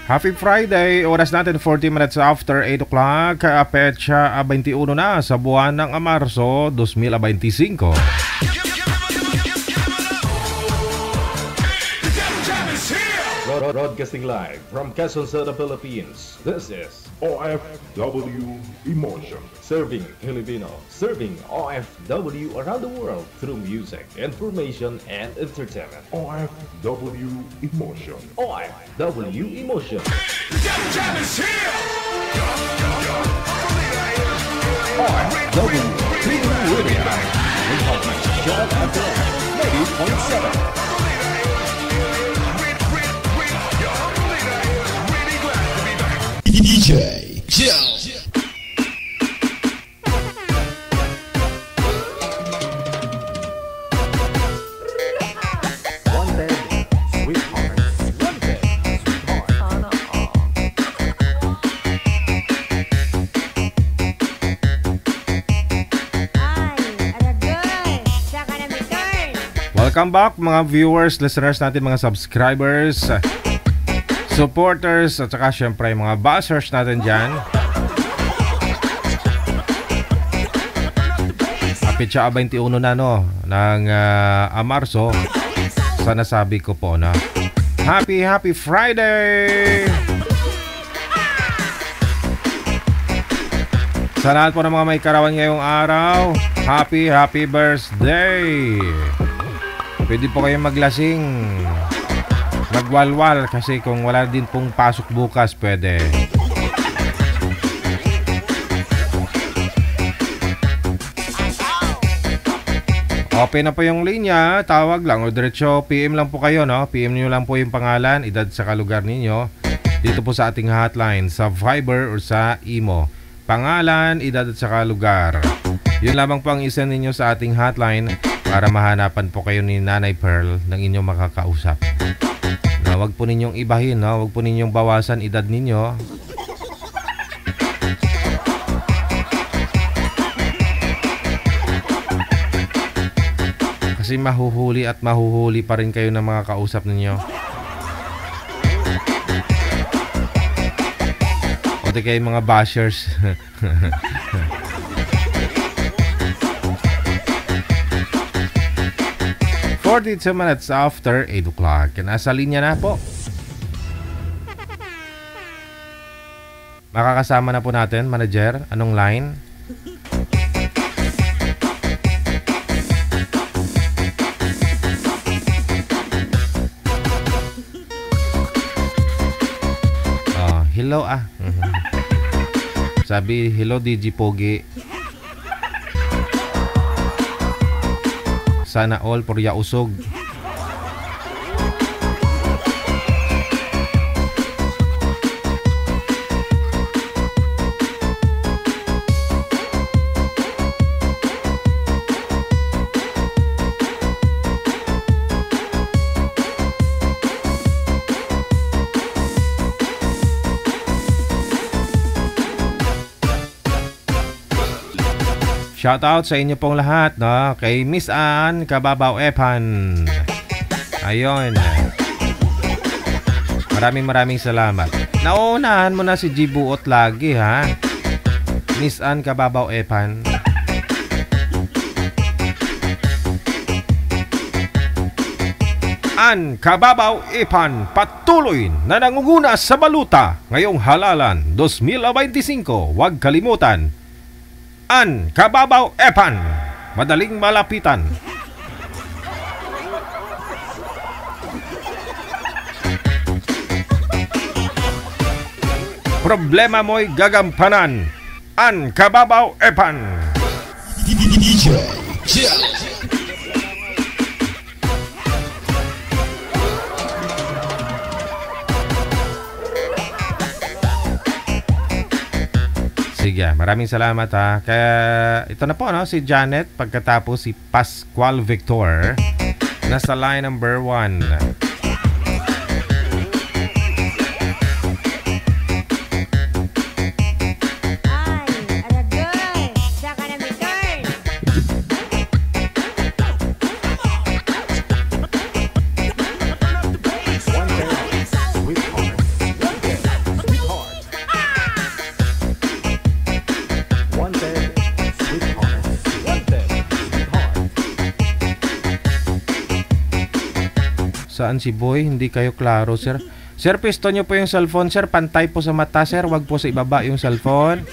Happy Friday! Oras natin 40 minutes after 8 o'clock. Petsa 21 na sa buwan ng Marso 2025. Broadcasting live from Quezon City, Philippines. This is OFW Emotion. Serving Filipino, serving OFW around the world through music, information, and entertainment. OFW Emotion. OFW Emotion. OFW Radio. John FM 90.7. DJ Jill. One bed, sweetheart. One bed, sweetheart. Welcome back mga viewers, listeners natin, mga subscribers, supporters, at saka syempre mga buzzers natin dyan. Petsa 21 na no ng Marso. Sana sabi ko po na Happy Friday! Sa lahat po ng mga may karawan ngayong araw, Happy birthday! Pwede po kayong maglasing, magwalwal, kasi kung wala din pong pasok bukas, pwede. Open na po yung linya, tawag lang o diretso PM lang po kayo, no? PM nyo lang po yung pangalan, edad sa kalugar ninyo dito po sa ating hotline, sa Viber or sa Imo. Pangalan, edad at saka lugar. Yun lamang po ang isend ninyo sa ating hotline para mahanapan po kayo ni Nanay Pearl ng inyong makakausap. Na wag po ninyong ibahin, no? Wag po ninyong bawasan edad ninyo. Kasi mahuhuli at mahuhuli pa rin kayo ng mga kausap ninyo. O di kayo mga bashers. 42 minutes after 8 o'clock. Nasa linya na po. Makakasama na po natin, manager. Anong line? Hello Sabi, hello DJ Pogi. Sana all for ya usog. Shoutout sa inyo pong lahat, no? Kay Miss Ann Kababaw Epan. Ayun. Maraming salamat. Nauunahan mo na si Jibuot lagi, ha? Miss Ann Kababaw Epan. Ann Kababaw Epan patuloy na nangunguna sa baluta ngayong halalan 2025. Huwag kalimutan, Ann Kababaw Epan, madaling malapitan. Problema mo'y gagampanan, Ann Kababaw Epan. DJ Jill. Sige, maraming salamat, ha. Kaya ito na po, no, si Janet, pagkatapos si Pascual Victor, nasa line number 1. Saan si Boy? Hindi kayo klaro, sir. Sir, pisto nyo po yung cellphone, sir. Pantay po sa mata, sir. Wag po sa ibaba yung cellphone.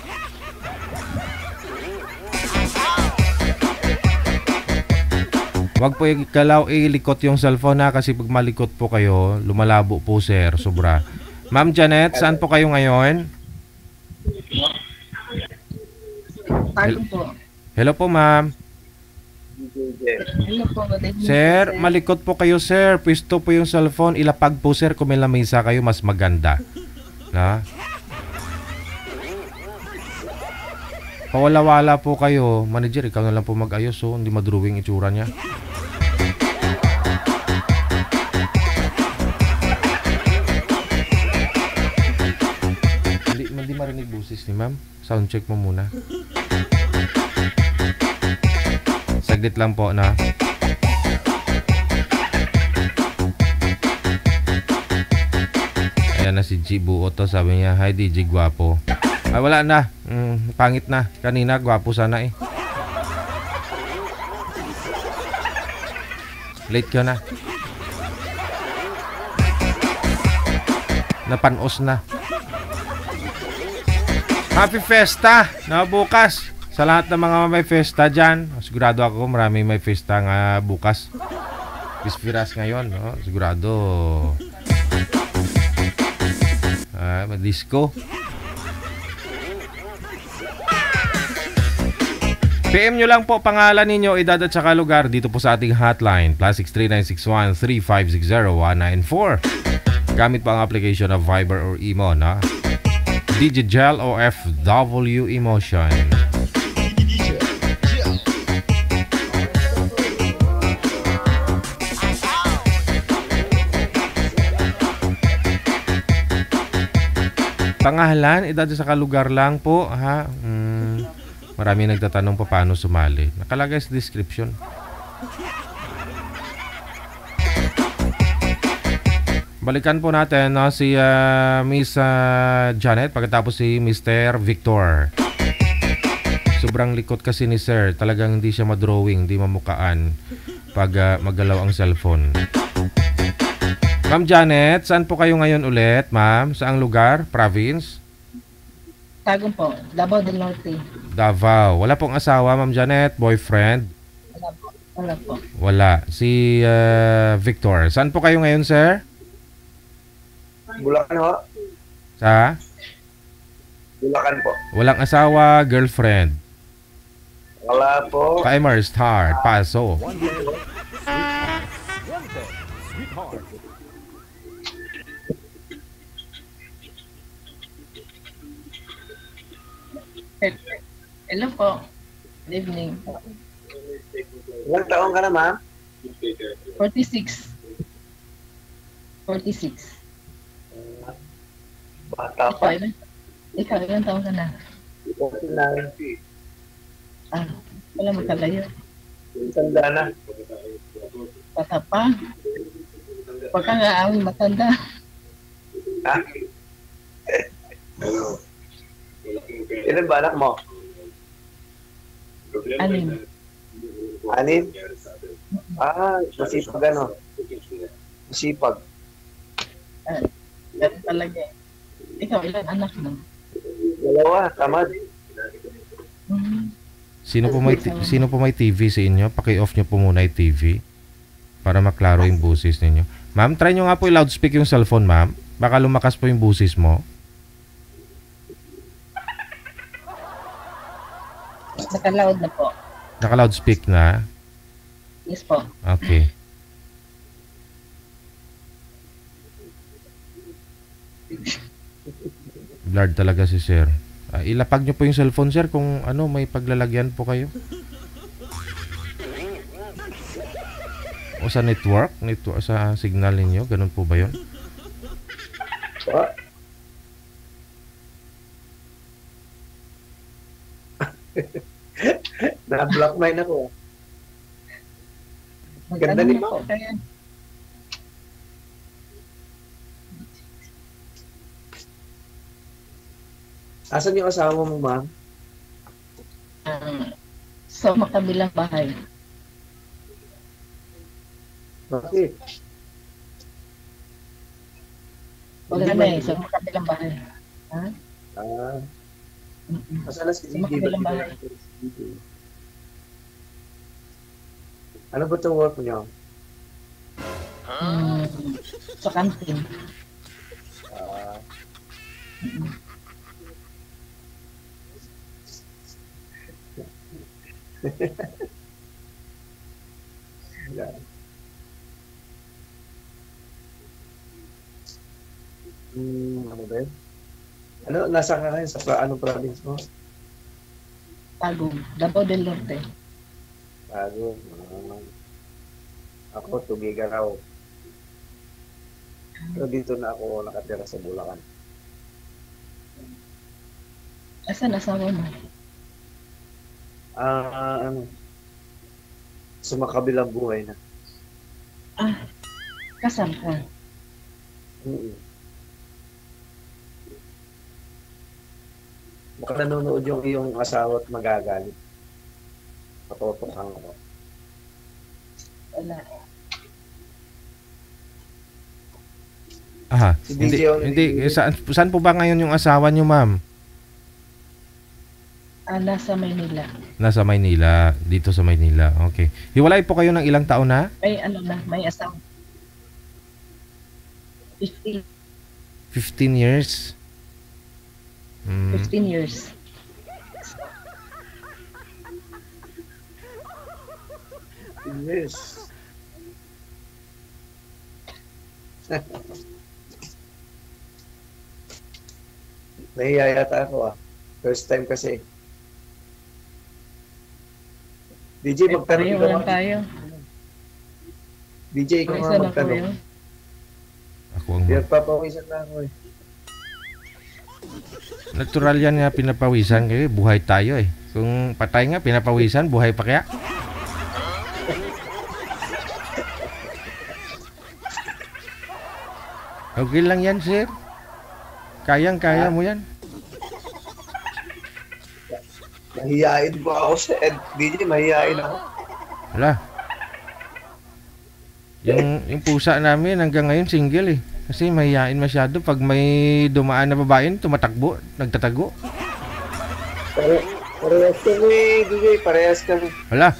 Wag po ikalaw ilikot yung cellphone na kasi pag malikot po kayo, lumalabo po, sir. Sobra. Ma'am Janet, saan po kayo ngayon? Pardon po. Hello po, ma'am. Hello po, good evening. Sir, malikot po kayo, sir. Pwesto po yung cellphone. Ilapag po, sir. Kung may lamesa kayo, mas maganda. Na? Pawala-wala po kayo. Manager, ikaw na lang po mag-ayos, so hindi madrawing itsura niya. Hindi marinig busis ni ma'am. Sound check mo muna. Saglit lang po na. Ayan na si G buo to. Sabi niya, hi DJ gwapo. Ay wala na. Pangit na. Kanina gwapo sana eh. Late ka na. Napanos na. Happy Fiesta na bukas. Sa lahat ng mga may festa dyan, sigurado ako marami may festa nga bukas. Bispiras ngayon, no? Sigurado disco. PM nyo lang po pangalan ninyo, edad at saka lugar dito po sa ating hotline +63961-350-194. Gamit po ang application of Viber or Imo, na Digigel OFW Emotion. Pangalan, edad sa kalugar lang po, ha? Marami nagtatanong pa paano sumali. Nakalagay sa description. Balikan po natin, no, si Miss Janet, pagkatapos si Mr. Victor. Sobrang likot kasi ni Sir. Talagang hindi siya madrawing, hindi mamukaan pag magalaw ang cellphone. Ma'am Janet, saan po kayo ngayon ulit, ma'am? Saang lugar? Province? Tagum po, Davao del Norte. Davao. Wala pong asawa, ma'am Janet? Boyfriend? Wala po. Wala po. Wala. Si Victor. Saan po kayo ngayon, sir? Bulacan ho. Sa? Bulacan po. Walang asawa, girlfriend. Wala po. Timer start. Paso. Hello po. Good evening. Ilang taon ka na, ma'am? 46. 46. Bata pa. Ikaw, ilang taon ka na? 49. Ah, wala magkalayo. Tanda na. Bata pa. Huwag ka nga awing matanda. Ha? Ilan ba anak mo? Anim. Anin? Ah, masipag ano? Masipag. Ganun talaga eh. Ikaw, ilang anak mo? Dalawa, tamad. Sino po may TV sa inyo? Paki-off nyo po muna yung TV para maklaro yung busis ninyo. Ma'am, try nyo nga po i-loudspeak yung cellphone, ma'am. Baka lumakas po yung busis mo. Naka-loud na po. Naka-loudspeak na? Yes po. Okay. Blurred talaga si sir. Ilapag nyo po yung cellphone, sir, kung ano, may paglalagyan po kayo. O sa network sa signal ninyo, ganun po ba yun? What? Na-block mine ako. Ganda ni Ma'am. Asan yung asawa mo, ma'am? Sa makabilang bahay. Bakit? Wala Hindi na ba- eh, sa kabilang bahay. Ha? Ah, Mm-mm. masala si Sa DJ. kabilang bahay. Ano ba itong work niyo? Mm, sa kantin. Ah, yan. Ano ba yun? Ano, nasa ka ngayon? Anong province mo? Tagum. Davao del Norte. Bago. Ako, Tugigaraw. Pero dito na ako nakatira sa Bulacan. Asan asawa mo? Ano? Sa makabilang buhay na. Kasal ka. Mm. Baka nanonood yung iyong asawa at magagalit. Matotokan ako. Wala. Aha. Si Hindi, DJ hindi. Saan po ba ngayon yung asawa niyo, ma'am? Nasa Maynila. Nasa Maynila. Dito sa Maynila. Okay. Hiwalay po kayo ng ilang taon na? May ano na, may asawa. 15 15 years? 15 years. Yes. Nahiya yata ako ah. First time kasi. DJ, magtanong Pareho ka lang ba? tayo. DJ, ikaw Isa nga na po magtanong. yun. Ako ang Papawisan na ako eh. natural yan nga pinapawisan kasi buhay tayo eh. Kung patay nga pinapawisan, buhay pa kaya? Okay lang yan, sir. Kayang-kaya mo yan. Mahihain po ako sa DJ, mahihain ako. Wala. Yung pusa namin hanggang ngayon single eh. Kasi mahihain masyado. Pag may dumaan na babae, tumatakbo, nagtatago. Parehas kami, DJ, parehas kami. Wala.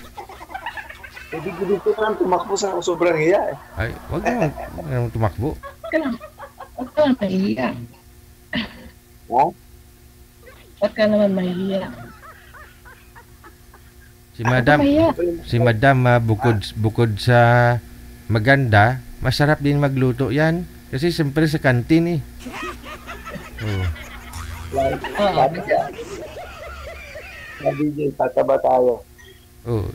Hindi ko dito naman tumakbo sa sobrang hiya eh. Ay, wag naman tumakbo. Huwag ka naman mahihiya. Ha? Huwag ka naman mahihiya. Si Madam bukod sa maganda, masarap din magluto yan. Kasi siyempre sa kantin eh. Oh. Oo. DJ, tataba tayo. Oh.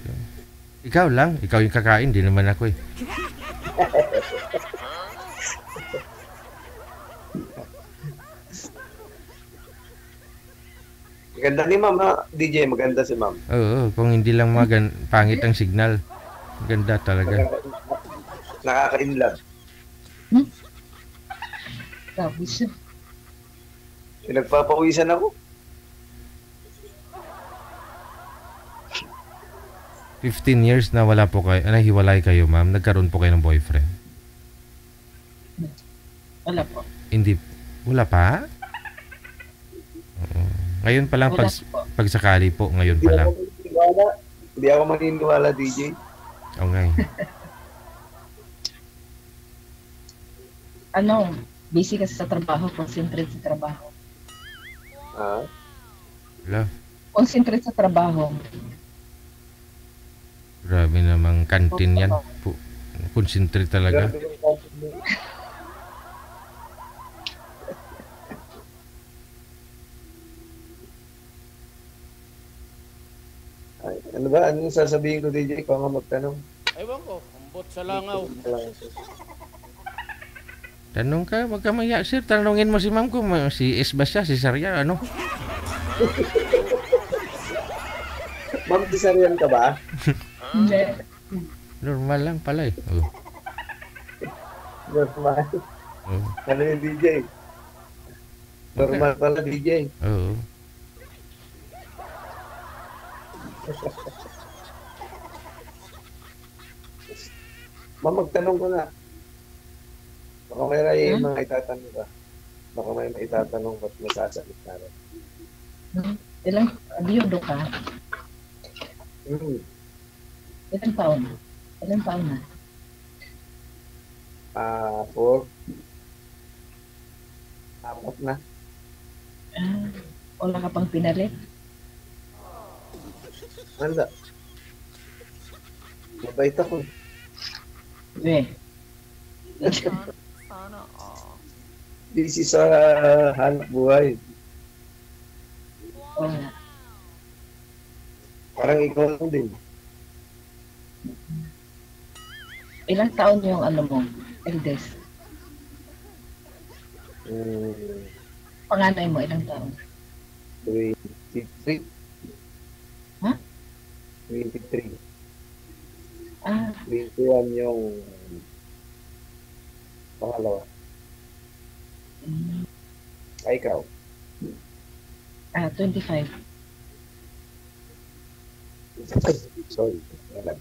Ikaw yung kakain, di naman ako eh. Maganda ni Ma'am ha? DJ, maganda si Ma'am. Oo, kung hindi lang pangit ang signal. Ganda talaga. Nakaka-inlove. Tapos, Pinagpapawisan ako. 15 years na wala po kayo, nahiwalay kayo, ma'am. Nagkaroon po kayo ng boyfriend. wala po. Hindi, wala pa? Oo. Ngayon pa lang, Wala po. pagsakali po, ngayon pa lang. Hindi ako maniniwala, DJ. Okay. Ano, busy kasi sa trabaho, concentrate sa trabaho. Ha? Wala. Concentrate sa trabaho. Grabe namang kantin yan. Concentrate talaga. Grabe yung content mo. Ay, ano ba? Ano yung sasabihin ko, DJ? Ikaw nga magtanong. Ewan ko, ambot sa langaw. Tanong ka, wag ka maya, sir. Tanungin mo si ma'am kung si S ba siya, si Sarya, ano? Ma'am, disaryan ka ba? Hindi. Normal lang pala eh. Oh. Normal. Oh. Ano yung DJ? Normal pala, DJ. Oo. Ma'am, magtanong ko na. Baka may mga itatanong ka. Baka may maitatanong ba't masasalit na rin. Ilang biyudo ka? Hmm. Ilang taon? Ilang taon na? 4. 4 na. Wala ka pang pinalit? Wala. Mabait ako. Eh, Busy sa hanap buhay. oo nga. Parang ikaw lang din. Ilang taon yung ano mo? Eldest. Panganay mo, ilang taon? 23. Ha? 23. 21 yung pangalawa. Ay, ikaw. 25. Ay, sorry. Wala.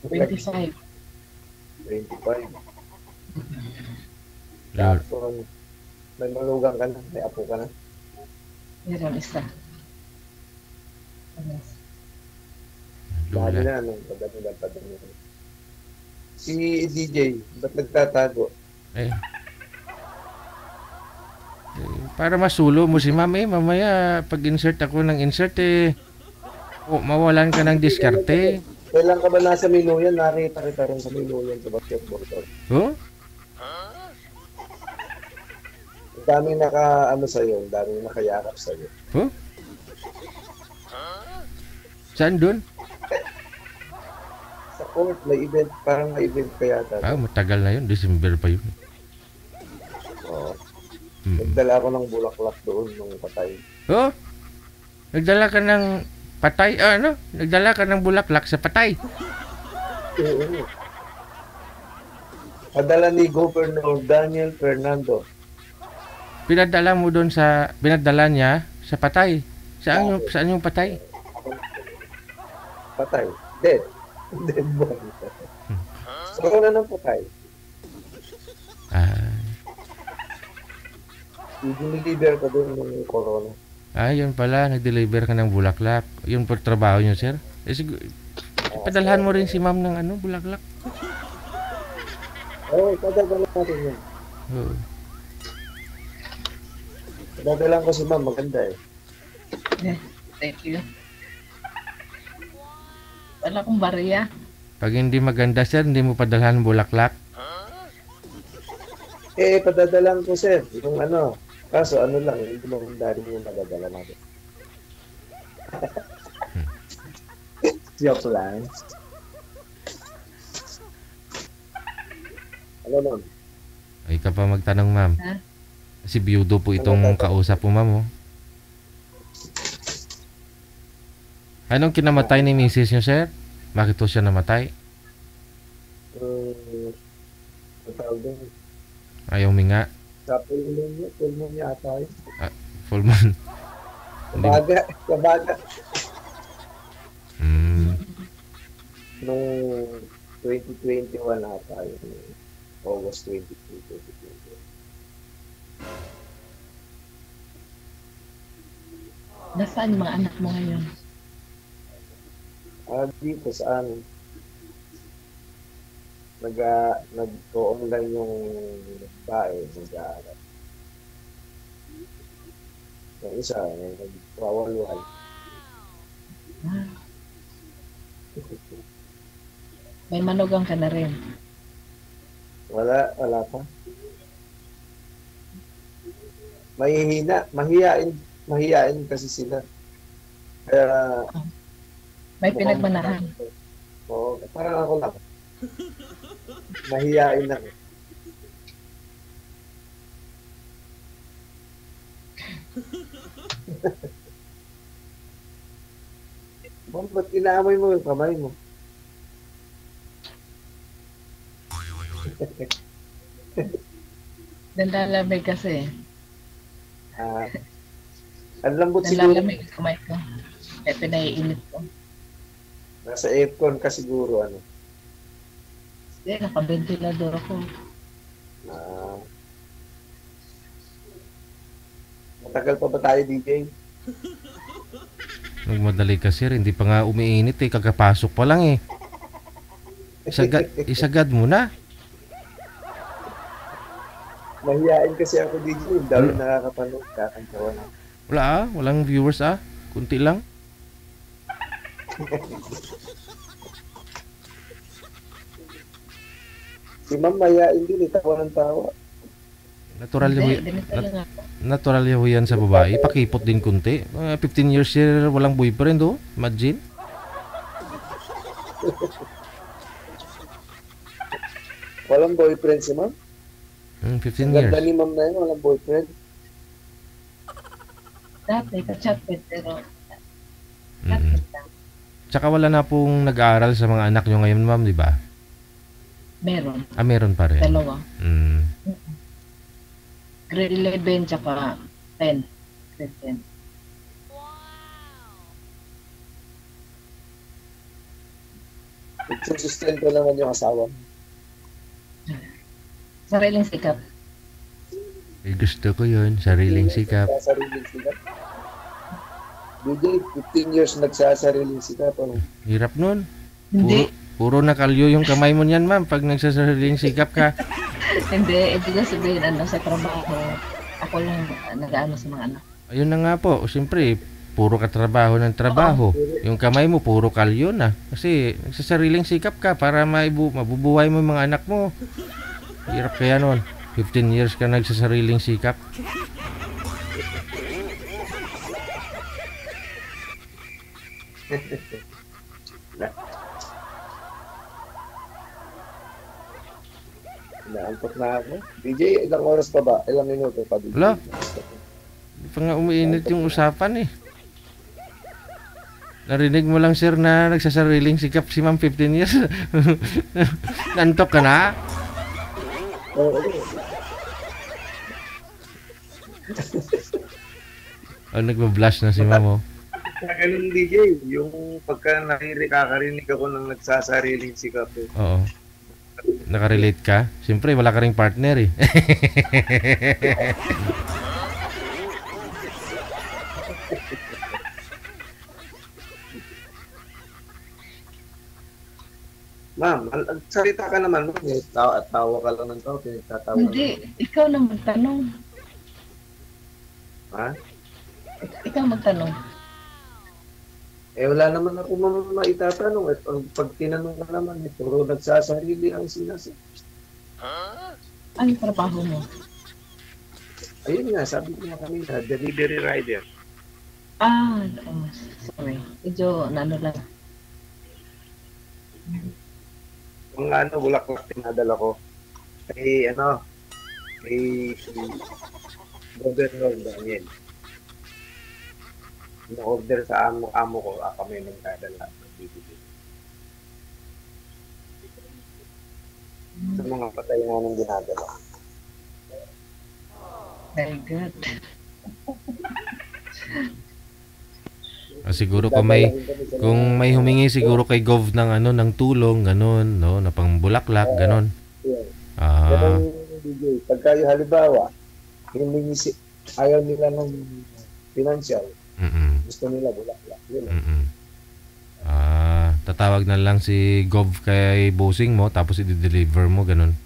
25. 25. Lord. So, may malugang ka na, may apo ka na. Meron isa. Dahil Lula. na, nung padami. Si DJ, ba't nagtatago? Eh. Para masulo mo si ma'am mamaya pag insert ako ng insert mawalan ka ng diskarte. Kailan ka ba nasa menu yan? Nakita kita rin sa menu yan sa basketball court. Oh? Ang daming naka-ano sa'yo, ang daming nakayakap sa'yo. Oh? Saan dun? Sa court, may event, parang may event pa yata. Matagal na yun. December pa yun. Oo. Hmm. Nagdala ako ng bulaklak doon nung patay. Oh? Nagdala ka ng patay? Nagdala ka ng bulaklak sa patay? Oo. Padala ni Governor Daniel Fernando. Pinadala niya sa patay. Saan yung patay? Patay. Dead. Dead body. So, na ng patay. I-deliver ka doon ng corona. Yun pala. Nag-deliver ka ng bulaklak. Yun po trabaho niyo, sir? Padalhan mo rin si ma'am ng bulaklak. Oo, padala natin yan. Oo. Dadalang ko si ma'am, maganda eh. Thank you. Wala akong bariya. Pag hindi maganda, sir, hindi mo padalhan ng bulaklak. Padadalang ko sir, yung kaso lang, hindi mo rin yung nadadala natin. Joke lang. Ano nun? Ay ka pa magtanong, ma'am. Ha? Si biyudo po itong kausap po, ma'am. Anong kinamatay ni misis niyo, sir? Bakit po siya namatay? Ang tawag doon. Ayaw minga. Sa pulmonya ata yun. Full moon. Kabaga. Hmm. Nung 2021 ata yun. August 22, 2021. Nasaan yung mga anak mo ngayon? Dito saan? Nag-online yung bae, nag-aaral. Yung isa, nag-wawaluhan. May manugang ka na rin. Wala pa. Mahihain kasi sila. Kaya, May pinagmanahan. Oo, parang ako lang. Mahihain lang. Ba't inaamoy mo yung kamay mo? Nanlalamig kasi. Ang lambot siguro. Nanlalamig yung kamay ko. Kaya pinaiinit ko. Nasa aircon ka siguro, Hindi, nakabentilador ako. Ah, matagal pa ba tayo, DJ? Nagmadali ka sir, hindi pa nga umiinit eh, kakapasok pa lang eh. Isagad mo na. Mahihain kasi ako, DJ. Yung dami nakakapanood. Kakantawa na. Wala walang viewers kunti lang. Si ma'am mahihain din, tawa ng tawa. Natural Hindi, yung ganito lang ako. natural yung yan sa babae. Pakipot din kunti. 15 years sir, walang boyfriend oh. Imagine. Walang boyfriend si ma'am? 15 Ang ganda years. ni ma'am na yun, walang boyfriend. Dati, ka-chatbit, pero Mm. chatbit lang. Tsaka wala na pong nag-aaral sa mga anak nyo ngayon, ma'am, di ba? Meron. Meron pa rin. Dalawa. Mm. Grade 11 tsaka 10. Grade 10. Nagsusustento naman yung asawa. Sariling sikap. Gusto ko yun. Sariling sikap. Nagsasariling sikap. DJ, 15 years nagsasariling sikap. Ano? Hirap nun. Hindi. Puro nakalyo yung kamay mo niyan, ma'am, pag nagsasariling sikap ka. Hindi. Hindi ko sabihin sa trabaho. Ako lang nag-ano sa mga anak. Ayun na nga po. Siyempre, puro ka trabaho ng trabaho. Yung kamay mo, puro kalyo na. Kasi nagsasariling sikap ka para mabubuhay mo yung mga anak mo. Hirap kaya nun. 15 years ka nagsasariling sikap. Naantok na ako. DJ, ilang oras pa ba? Ilang minuto pa, DJ? Wala. Hindi pa nga umiinit yung usapan eh. Narinig mo lang sir na nagsasariling sikap si ma'am 15 years. Nantok ka na? Oo. Nagba-blush na si ma'am oh. Ganun, DJ, yung pagka kakarinig ako ng nagsasariling sikap eh. Oo. Nakarelate ka? Siyempre, wala ka ring partner eh. Ma'am, salita ka naman, ma'am. Tawa ka lang ng tao, pinagtatawa Hindi. Ikaw na magtanong. Ha? Ikaw magtanong. Eh, wala naman ako maitatanong. At pag tinanong ka naman, puro nagsasarili ang sinasabi. Ano trabaho mo? Ayun nga, sabi ko nga kanina, delivery rider. Sorry. Medyo ano lang. Kung ano, bulaklak tinadala ko. Kay, kay Governor Daniel. Na-order sa amo ko, kami nang dadala. Sa mga patay nga nang ginadala. Very good. Siguro kung may humingi siguro kay Gov ng ng tulong ganon no na pangbulaklak ganon. Ganun, DJ, pagka yung halimbawa, ayaw nila ng financial, gusto nila bulaklak. Yun. Tatawag na lang si Gov kay bossing mo tapos i-deliver mo ganon.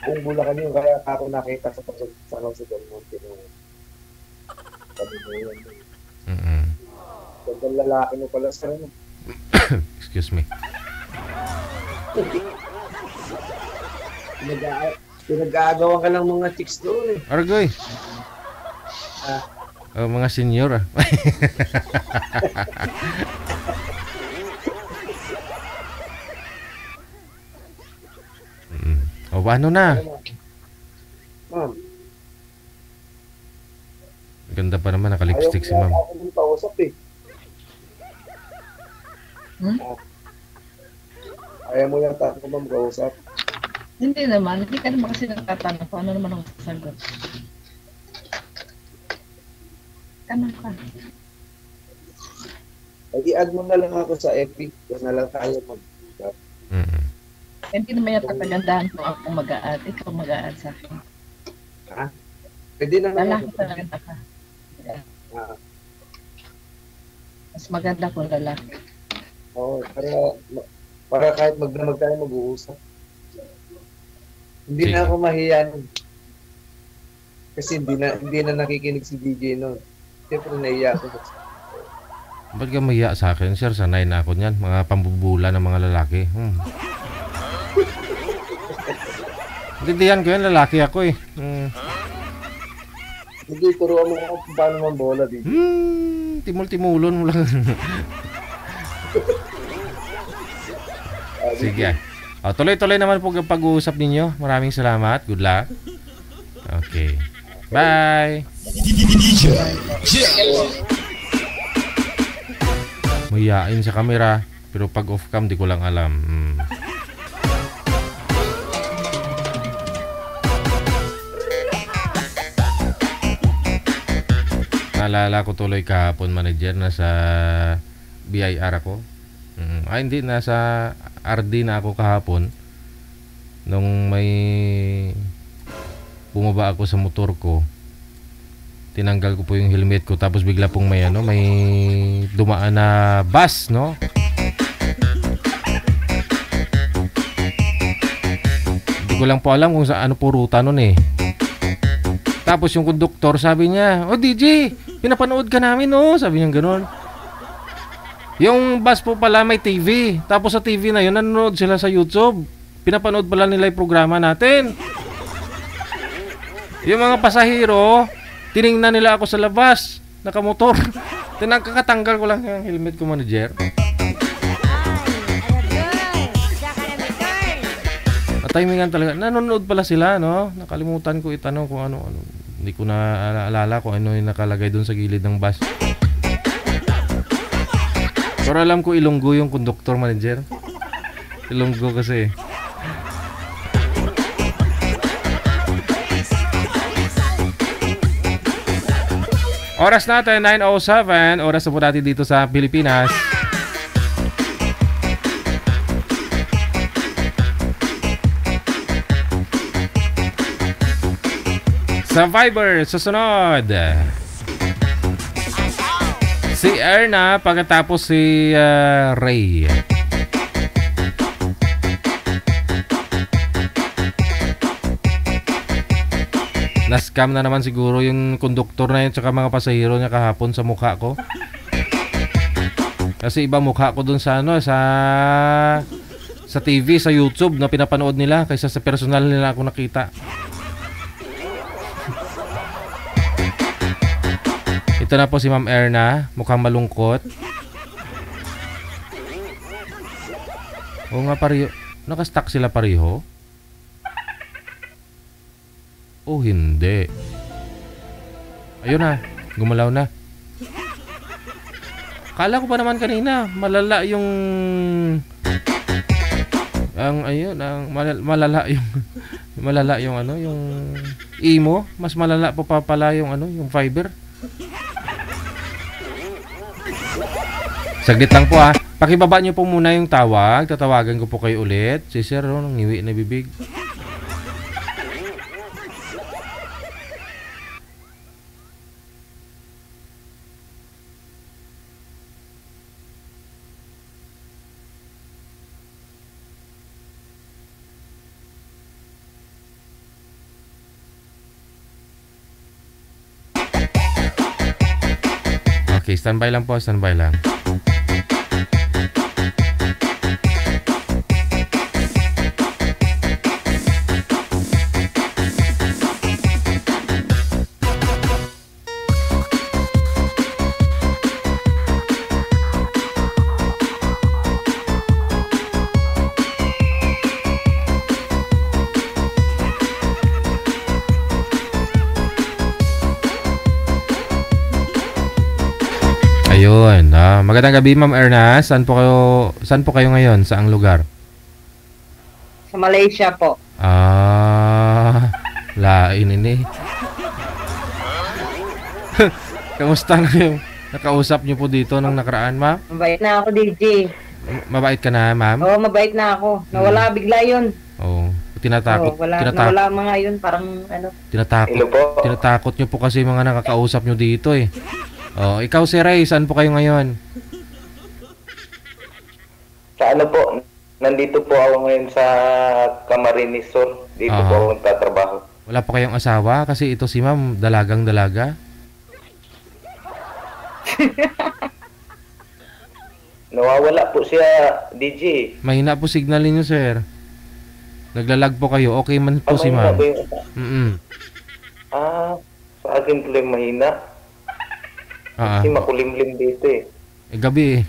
Kung bulakan yun, kaya ako nakita sa pagsasalang sa Del Monte nung sabi mo yun. Gandang lalaki mo pala sa ano. Excuse me. Pinag-aagawan ka ng mga chicks doon eh. Argoy. Mga senior O paano na? Ma'am, Ganda pa naman naka-lipstick si ma'am. ayaw ko mong pausap eh. Ayaw mo yung tato ma'am kausap. Hindi naman. Hindi ka naman kasi nagtatanong. Paano naman ang sagot? Tanong ka. Ay, i-add mo na lang ako sa FB. Doon na lang tayo mag-usap. Mm. Hindi naman yung kagandahan ko ako mag-a-add. Ikaw mag-a-add sa akin. Ha? Pwede na lang Lalaki ako. talaga ka. Ah, Mas maganda kung lalaki. Oo, para kahit magdamag tayo mag-uusap. Hindi Sige. na ako mahiyan. Kasi hindi na nakikinig si DJ noon. Siyempre naiya ako. Ba't ka mahiya sa akin, sir? Sanay na ako niyan. Mga pambubula ng mga lalaki. Intindihan ko yan, lalaki ako eh. Hindi, turuan mo ako kung paano mambola, DJ. Timul-timulon mo lang. Sige. Tuloy-tuloy naman po ang pag-uusap ninyo. Maraming salamat. Good luck. Okay. Bye. DJ Jill. Mahihain sa camera. Pero pag off-cam, di ko lang alam. Naalala ko tuloy kahapon, manager, na sa BIR ako. Hindi, nasa RD na ako kahapon. Nung may bumaba ako sa motor ko, tinanggal ko po yung helmet ko, tapos bigla pong may dumaan na bus, no? Hindi ko lang po alam kung sa ano po ruta nun eh. Tapos yung konduktor sabi niya, "Oh DJ, pinapanood ka namin, no?" Sabi niya gano'n. Yung bus po pala may TV. Tapos sa TV na yun, nanonood sila sa YouTube. Pinapanood pala nila yung programa natin. Yung mga pasahero, tiningnan nila ako sa labas, nakamotor. Kakatanggal ko lang yung helmet ko, manager. Natimingan talaga. Nanonood pala sila, no? Nakalimutan ko itanong kung ano. Hindi ko na alala kung ano yung nakalagay doon sa gilid ng bus. Pero alam ko Ilonggo yung conductor, manager. Ilonggo kasi. Oras natin, 9:07. Oras na po natin dito sa Pilipinas. Sa Viber, susunod. Si Erna, pagkatapos si Ray. Na-scam na naman siguro yung konduktor na yun tsaka mga pasahero niya kahapon sa mukha ko. Kasi iba mukha ko dun sa sa TV, sa YouTube na pinapanood nila kaysa sa personal nila ako nakita. Ito na po si Ma'am Erna, mukhang malungkot. Oo nga, pareho. Nakastack sila pareho? Oh, hindi. Ayun na, gumalaw na. Kala ko pa naman kanina, malala yung malala yung yung emo, mas malala pa pala yung yung fiber. Saglit lang po ha. Pakibaba niyo po muna yung tawag. Tatawagan ko po kayo ulit. Si Sir, ngiwi na bibig. Okay, standby lang po, standby lang. Ayun. Magandang gabi, Ma'am Erna. Saan po kayo ngayon? Saang lugar? Sa Malaysia po. Lain ini. Kamusta na yung nakausap niyo po dito nung nakaraan, ma'am? Mabait na ako, DJ. Mabait ka na, ma'am? Oo, mabait na ako. Nawala bigla yun. Oo. Tinatakot. Oo, nawala mga yun. Parang ano. Hello po. Tinatakot niyo po kasi mga nakakausap niyo dito eh. Oh, ikaw si Ray, saan po kayo ngayon? Sa ano po, nandito po ako ngayon sa Camarines Sur. Dito po ako nagtatrabaho. Wala po kayong asawa? Kasi ito si ma'am, dalagang dalaga. Nawawala po siya, DJ. Mahina po signal niyo, sir. Naglalag po kayo. Okay man po si Mahina ma'am. ba yung- sa akin po yung mahina. Kasi makulimlim dito eh. Gabi eh.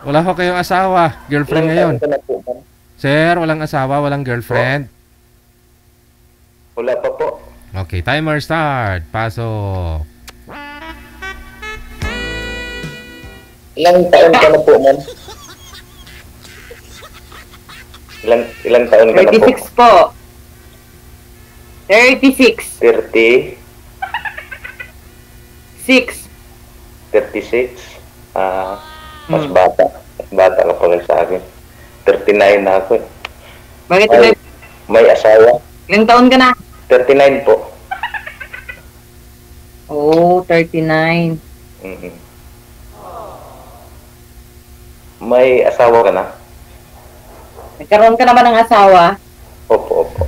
Wala ko kayong asawa. Girlfriend ngayon. Ilang taon ka na po, ma'am? Sir, walang asawa, walang girlfriend. Wala pa po. Okay, timer start. Pasok. Ilang taon ka na po, ma'am? Ilang taon ka na po? 36 po. 36. 30, 6. 36. Mas bata. Mas bata ka pa rin sa akin. 39 na ako eh. Bakit May, may asawa. ilang taon ka na? 39 po. Oo, 39. Mhm. May asawa ka na? Nagkaroon ka naman ng asawa? Opo, opo.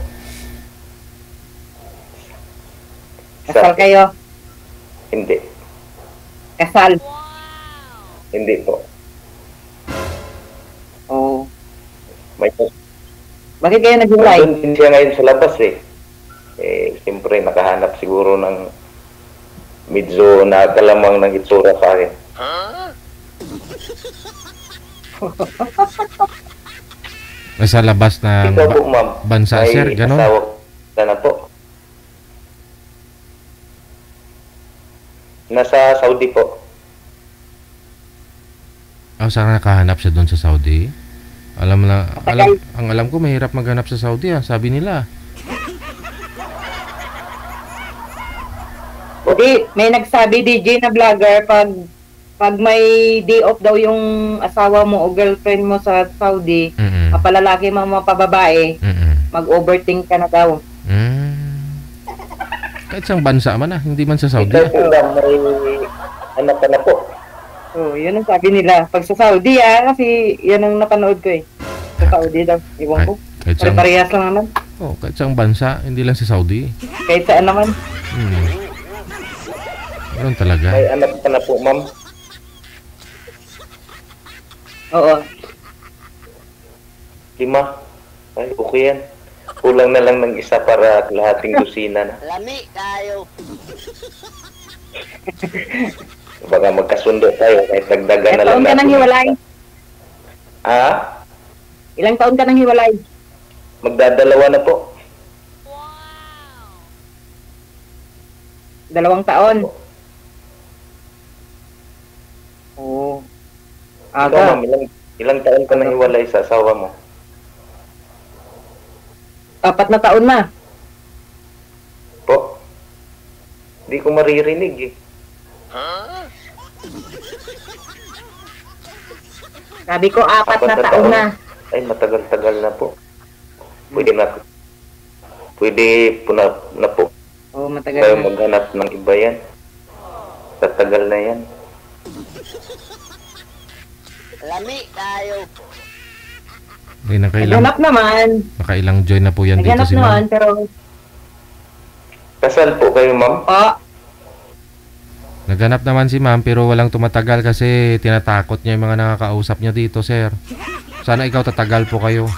Kasal kayo? Hindi. Kasal? Hindi po. Oo. May Bakit kayo naghiwalay? nandun din siya ngayon sa labas eh. Siyempre nakahanap siguro ng medyo nakalamang ng itsura sa akin. Nasa labas ng Ikaw po, ma'am. bansa, May sir, ganun. asawa ka na po. Nasa Saudi po. Saan nakahanap siya doon sa Saudi? Ang alam ko mahirap maghanap sa Saudi sabi nila. Hindi, may nagsabi DJ na vlogger pag may day off daw yung asawa mo o girlfriend mo sa Saudi, mapalalaki mga mapababae, mag-overthink ka na daw. Kahit sa bansa man hindi man sa Saudi. Ikaw po ba may anak ka na po? Oh, yun ang sabi nila. Pag sa Saudi kasi yan ang napanood ko eh. Sa Saudi daw, iwan ko. Kahit sa Parehas lang naman. kahit sa bansa, hindi lang sa Saudi. Kahit saan naman. Ganun talaga. May anak ka na po, ma'am? Oo. 5? Ay, okay yan. Kulang na lang ng isa para kalahating dosina na. Lami kayo. Baka magkasundo tayo kahit dagdagan na lang Ilang taon ka nang hiwalay? Ilang taon ka nang hiwalay? Magdadalawa na po. 2 taon. Oo. Ikaw, Aga. ma'am, ilang taon ka nang hiwalay sa asawa mo? 4 na taon na. Po? Hindi ko maririnig eh. Sabi ko 4 na taon na. Ay, matagal-tagal na po. Pwede po na po. Oo, matagal Tayo na. maghanap ng iba yan. Tatagal na yan. Lami kayo. Hindi nakailang, Naghanap naman. nakailang join na po yan dito Naghanap si naman, ma'am. pero Kasal po kayo, ma'am? Naghanap naman si ma'am pero walang tumatagal kasi tinatakot niya yung mga nakakausap niya dito, sir. Sana ikaw tatagal po kayo.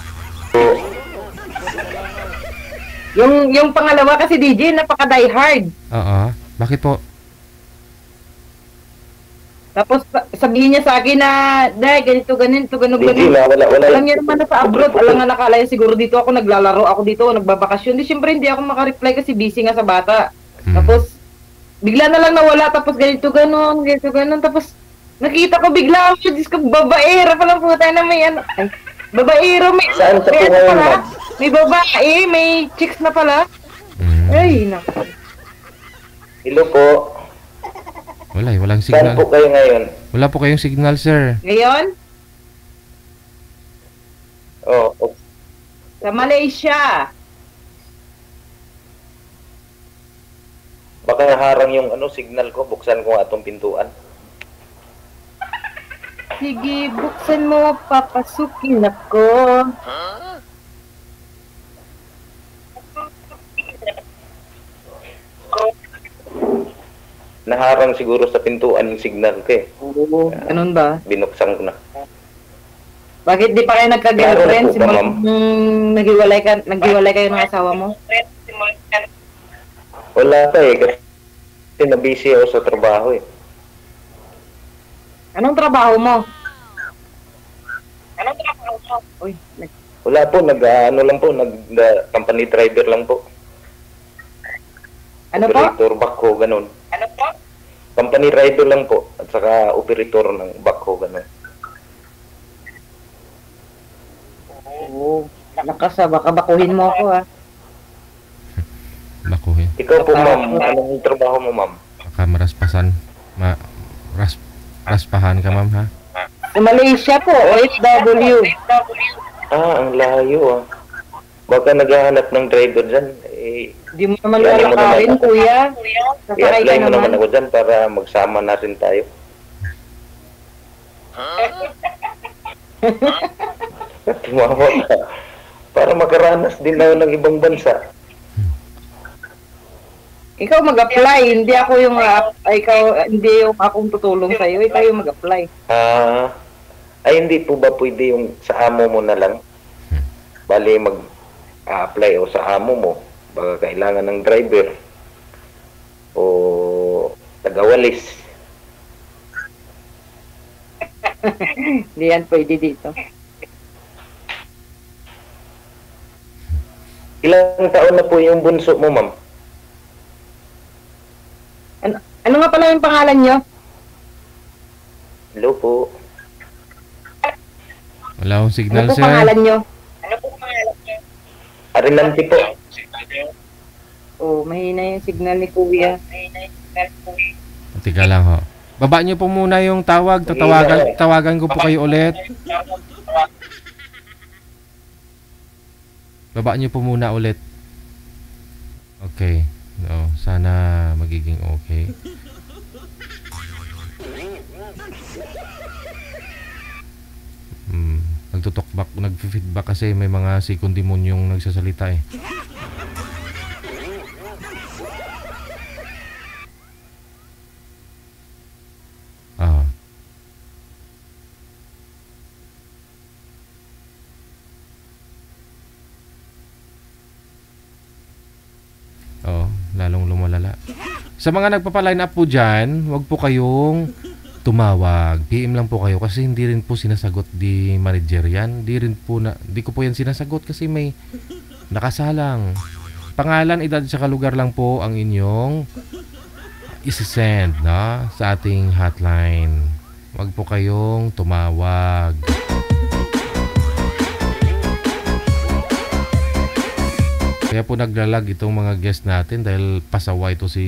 yung pangalawa kasi DJ, napaka-die hard. Oo. Bakit po? Tapos sabihin niya sa akin na, Day, ganito, ganito, ganito, Hindi, ganito. wala. Alam niya naman na sa abroad, alam nga nakala niya siguro dito ako naglalaro, ako dito, nagbabakasyon. Di, syempre hindi ako makareply kasi busy nga sa bata. Tapos, bigla na lang nawala, tapos ganito, ganon, tapos, nakita ko bigla, Diyos ko, babaero pa lang puta na may ano, ay, babaero, may, Saan ka po may ano ngayon, pala, ma'am? may babae, may chicks na pala. Ay, naku. Hello po. Walang Saan signal. po kayo ngayon? Wala po kayong signal, sir. Ngayon, Oh, sa Malaysia. baka naharang yung signal ko. Buksan ko nga itong pintuan. Sige, buksan mo, papasukin ako. Naharang siguro sa pintuan yung signal ko eh. Oo, ganun ba? Binuksan ko na. Bakit di pa kayo nagka-girlfriend? Klaro na po ba, ma'am? Naghiwalay kayo ng asawa mo? Wala pa eh. Kasi na-busy ako sa trabaho eh. Anong trabaho mo? Uy, Wala po. Company driver lang po. ano po? Operator, backhoe, ganun. Company driver lang po. At saka operator ng backhoe, ganun. Oo, lakas ha, baka bakuhin mo ako ha. Bakuhin. Ikaw po, ma'am. Anong trabaho mo, ma'am? Baka maraspasan. Raspahan ka, ma'am, ha? Sa Malaysia po, OFW. Ang layo ah. Baka naghahanap ng driver dyan. Di mo naman Yan mo lalakarin, naman. kuya. Sasakay ka I-apply mo naman naman. ako dyan para magsama na rin tayo. Tumawa ka. Para makaranas din ako ng ibang bansa. Ikaw mag-apply, hindi ako yung hindi yung akong tutulong sa iyo, ikaw yung mag-apply. Ay hindi po ba pwede yung sa amo mo na lang? Bali mag-apply o sa amo mo. Baka kailangan ng driver o tagawalis. Hindi yan pwede dito. Ilang taon na po yung bunso mo, ma'am? Ano nga pala yung pangalan nyo? Hello po. Wala akong Ano signal, po sir. pangalan nyo? Arinante po. Oh, mahina yung signal ni kuya. Teka lang, ho. Baba niyo po muna yung tawag. Tawagan ko po kayo ulit. Baba niyo po muna ulit. Okay. No, sana magiging okay. Nagtutalkback, nag-feedback kasi may mga second demonyong nagsasalita eh. Ah. Oh, lalong lumalala. Sa mga nagpapa-line up po dyan, wag po kayong tumawag. PM lang po kayo kasi hindi rin po sinasagot di manager yan. Di ko po yan sinasagot kasi may nakasalang. Pangalan, edad, sa lugar lang po ang inyong isi-send sa ating hotline. Wag po kayong tumawag. Kaya po naglalag itong mga guest natin dahil pasaway ito si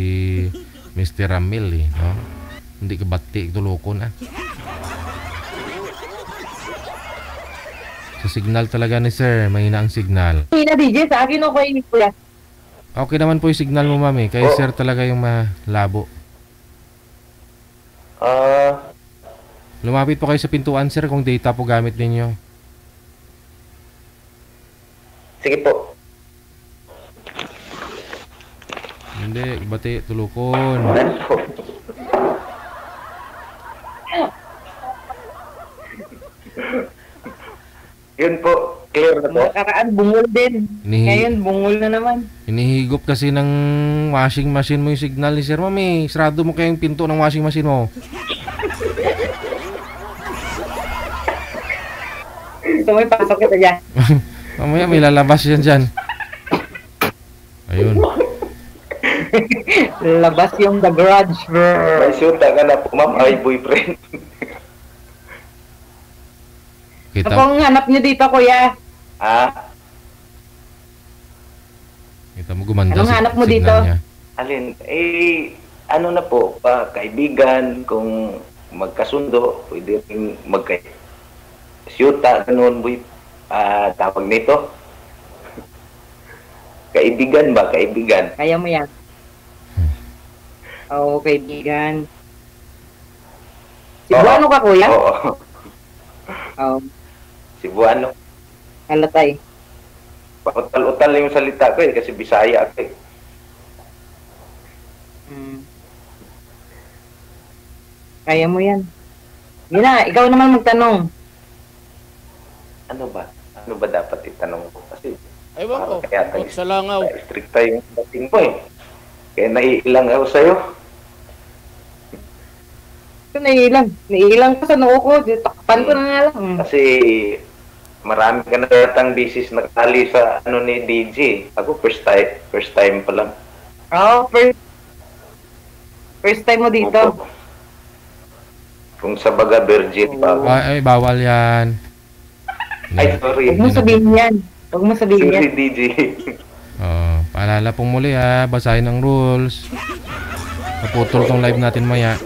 Mr. Ramil eh, no? Hindi ka bati, tuloko na. Sa signal talaga ni sir, mahina ang signal. Mahina DJ, sa akin okay ni kuya. Okay naman po yung signal mo, mami. Kaya sir talaga yung malabo. Lumapit po kayo sa pintuan, sir, kung data po gamit ninyo. Sige po. Hindi, bati, tulukon. Yun po, clear na po. Nakaraan, bungol din. Ngayon, bungol na naman. Hinihigop kasi ng washing machine mo yung signal ni sir, mami. Sarado mo kayong pinto ng washing machine mo. Gusto mo ipasok kita dyan. Mamaya may lalabas yan dyan. Ayun. Labas yung the garage. May syuta ka na po, ma'am. Ay, boyfriend. Kita, Ano pong hanap nyo dito, kuya? kita mo gumanda Anong hanap mo signal dito? niya. Alin? ano na po, kaibigan, kung magkasundo, pwede rin syuta, ganun, boy. Tawag nito. Kaibigan ba? Kaibigan. Kaya mo yan. Oo, kaibigan. Cebuano ka, kuya? Oo. Oo. Cebuano. Halatay. Pautal-utal yung salita ko kasi Bisaya ako Kaya mo yan. Yun na, ikaw naman magtanong. Ano ba? Ano ba dapat itanong ko? Kasi Ewan ko. kaya Sa langaw. stricta yung dating mo Kaya naiilang ako sa'yo. Ito, naiilang ka sa noo ko. Takpan ko na nga lang. Kasi marami ka na yatang bisis nakali sa ni DJ. Ako first time pa lang. Oo, first time mo dito. Opo. Kung sa baga virgin pa ako. Ay, bawal yan. Ay, sorry. Huwag mo sabihin yan. Huwag mo sabihin yan. Sorry, DJ. Paalala pong muli basahin ang rules. Naputol tong live natin maya.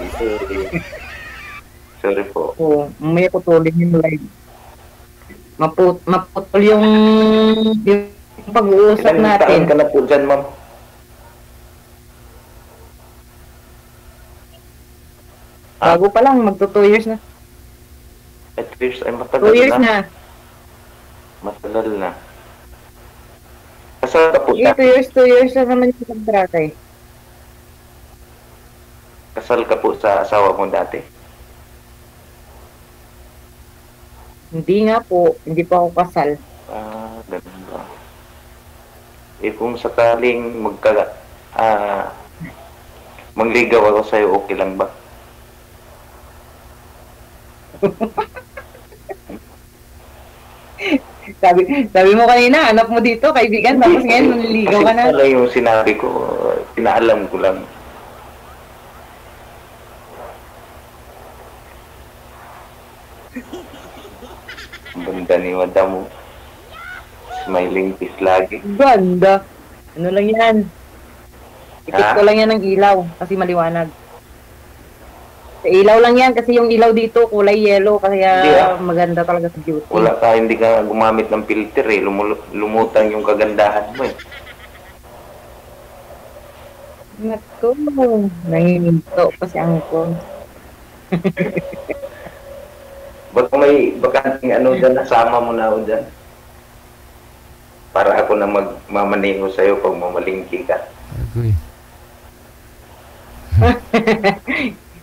Sorry po. Oo, mamaya putulin yung live. Maputol yung pag-uusap Ilang taon natin. ka na po dyan, ma'am? Bago pa lang, magto 2 years na. 2 years ay matagal 2 years na. Matagal na. Kasal ka po siya? 2 years na naman yung kontrata eh. Kasal ka po sa asawa mo dati? Hindi nga po, hindi pa ako kasal. Ganun ba? Kung sakaling mangligaw ako sa'yo, okay lang ba? sabi mo kanina, anak mo dito, kaibigan, tapos ngayon manliligaw ka na. Kasi pala yung sinabi ko, pinaalam ko lang. Ang ganda ni Madam. Smiling face lagi. Ganda. Ano lang yan? Ikit ko lang yan ng ilaw, kasi maliwanag. Sa ilaw lang yan, kasi yung ilaw dito, kulay yellow, kaya maganda talaga sa beauty. Wala ka, hindi ka gumamit ng filter eh. Lumutang yung kagandahan mo eh. Naku, nangiminto pa si Angkong. Baka may bakanting dyan, nasama mo na ako dyan. Para ako na magmamaneho sa'yo pag mamalingki ka. Agoy.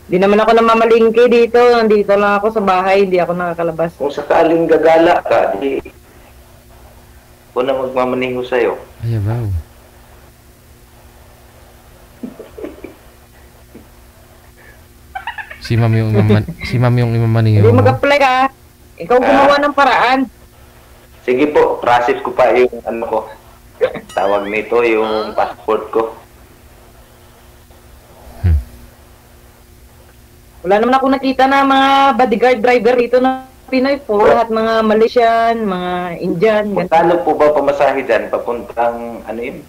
Di naman ako namamalingki dito. Nandito lang ako sa bahay. Hindi ako nakakalabas. Kung sakaling gagala ka, di ako na magmamaneho sa'yo. Ay, wow. Si ma'am yung imamaniho Hindi mo. mag-apply ka. Ikaw gumawa ng paraan. Sige po, process ko pa yung ko. Tawag nito, yung passport ko. Wala naman ako nakita na mga bodyguard driver dito na Pinoy po. Lahat mga Malaysian, mga Indian. ganun. Magkano po ba pamasahe dyan? Papuntang, yun?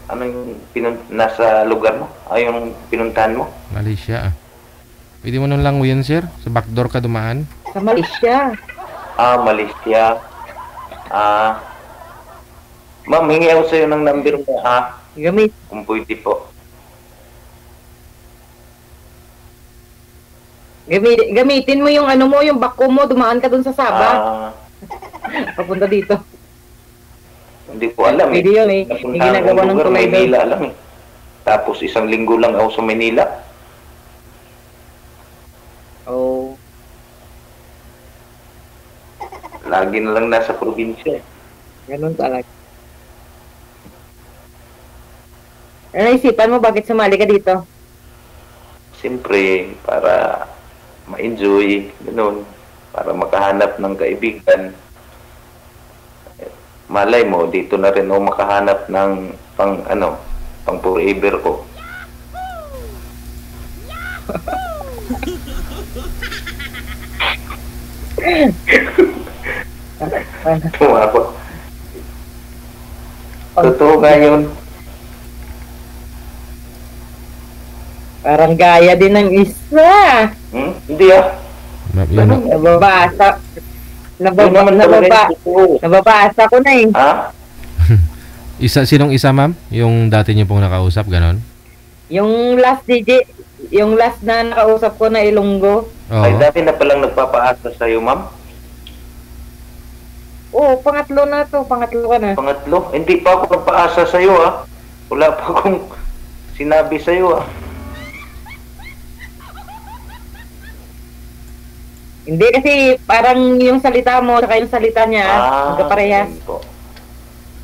Ano yung nasa lugar mo? Yung pinuntahan mo? Malaysia. Pwede mo nung languyan, sir? Sa backdoor ka dumaan? Sa Malaysia. Malaysia. Ma'am, hingi ako sa'yo ng number mo, Gamit. kung pwede po. Gamitin mo yung mo, yung bako mo, dumaan ka dun sa Sabah. Papunta dito. Hindi ko alam Pwede yun eh. Napuntahan May ginagawa kong ng lugar, tulay doon. Maynila lang eh. Tapos 1 linggo lang ako sa Maynila. Oh. Lagi na lang nasa probinsya. Ganun talaga. Ano isipan mo, bakit sumali ka dito? Siyempre, para ma-enjoy, gano'n. Para makahanap ng kaibigan. Malay mo, dito na rin ako makahanap ng pang forever ko. Tumawa. Totoo nga yun. Parang gaya din ng isa. Hindi ah. Yun, Nababasa. Yun naman talaga yung totoo. Nababasa ko na eh. Ha? sinong isa, ma'am? Yung dati niyo pong nakausap, ganon? Yung last digit, yung last na nakausap ko na Ilonggo. Ay, Oo. dati na palang nagpapaasa sa'yo, ma'am. Oo, pangatlo na to. Pangatlo ka na. Pangatlo, hindi pa ako nagpaasa sa'yo ah. Wala pa akong sinabi sa'yo ah. Hindi kasi parang yung salita mo saka yung salita niya, magkaparehas. ganun po.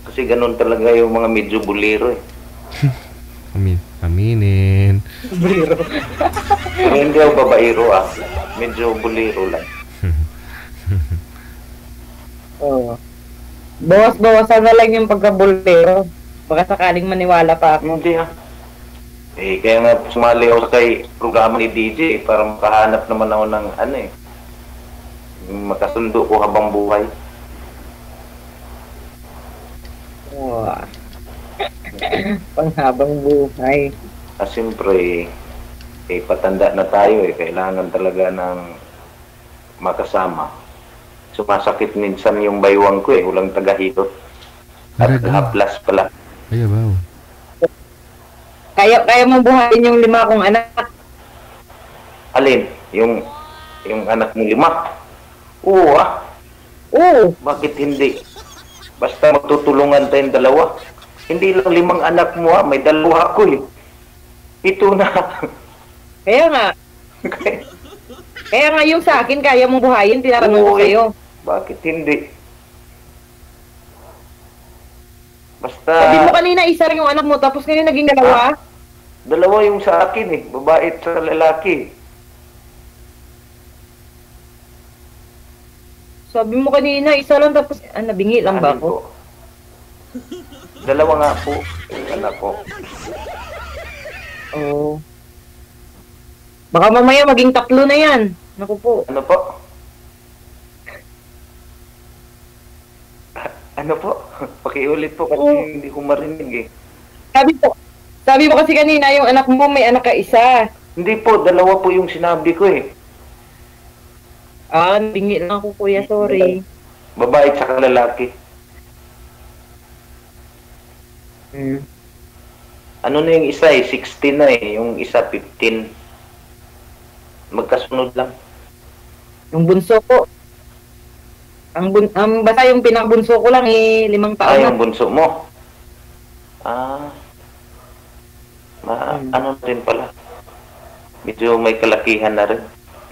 Kasi ganun talaga yung mga medyo buliro eh. Aminin. Pero hindi ako babaero ah. Medyo buliro lang. Oo. Bawas-bawasan na lang yung pagkabulero. Baka sakaling maniwala pa ako. Hindi ah. Eh, kaya nga sumali ako kay programa ni DJ para makahanap naman ako ng ano eh. Makasundo ko habang buhay. Oo. Panghabang buhay. Siyempre, patanda na tayo eh. Kailangan talaga ng makasama. Sumasakit minsan yung baywang ko eh. Walang tagahilot. At haplas pala. Ay, wow. Kaya mong buhayin yung 5 kong anak. Alin? Yung anak mo 5? Oo ah. Oo. Bakit hindi? Basta magtutulungan tayong 2. Hindi lang 5 anak mo ah. May 2 ako eh. Ito na. Kaya nga. Kaya nga yung sa akin, kaya mong buhayin, tinatanong ko Oo, eh. sa'yo. Bakit hindi? Basta... Sabi mo kanina, isa rin yung anak mo, tapos ngayon naging 2? 2 yung sa akin eh. Babae at sa lalaki. Sabi mo kanina, isa lang, tapos nabingi lang ba Alin ako? po? 2 nga po. Yung anak ko. Oo. Baka mamaya maging 3 na yan. Naku po. Ano po? Ano po? Pakiulit po kasi Oo. hindi ko marinig eh. Sabi mo kasi kanina, yung anak mo may anak ka isa. Hindi po, 2 po yung sinabi ko eh. Nabingi lang ako kuya, sorry. Babae at saka lalaki. Ano na yung isa eh, 16 na eh. Yung isa 15. Magkasunod lang. Yung bunso ko. Basta yung pinakabunso ko lang 5 taon na. Yung bunso mo. Ano rin pala. Medyo may kalakihan na rin.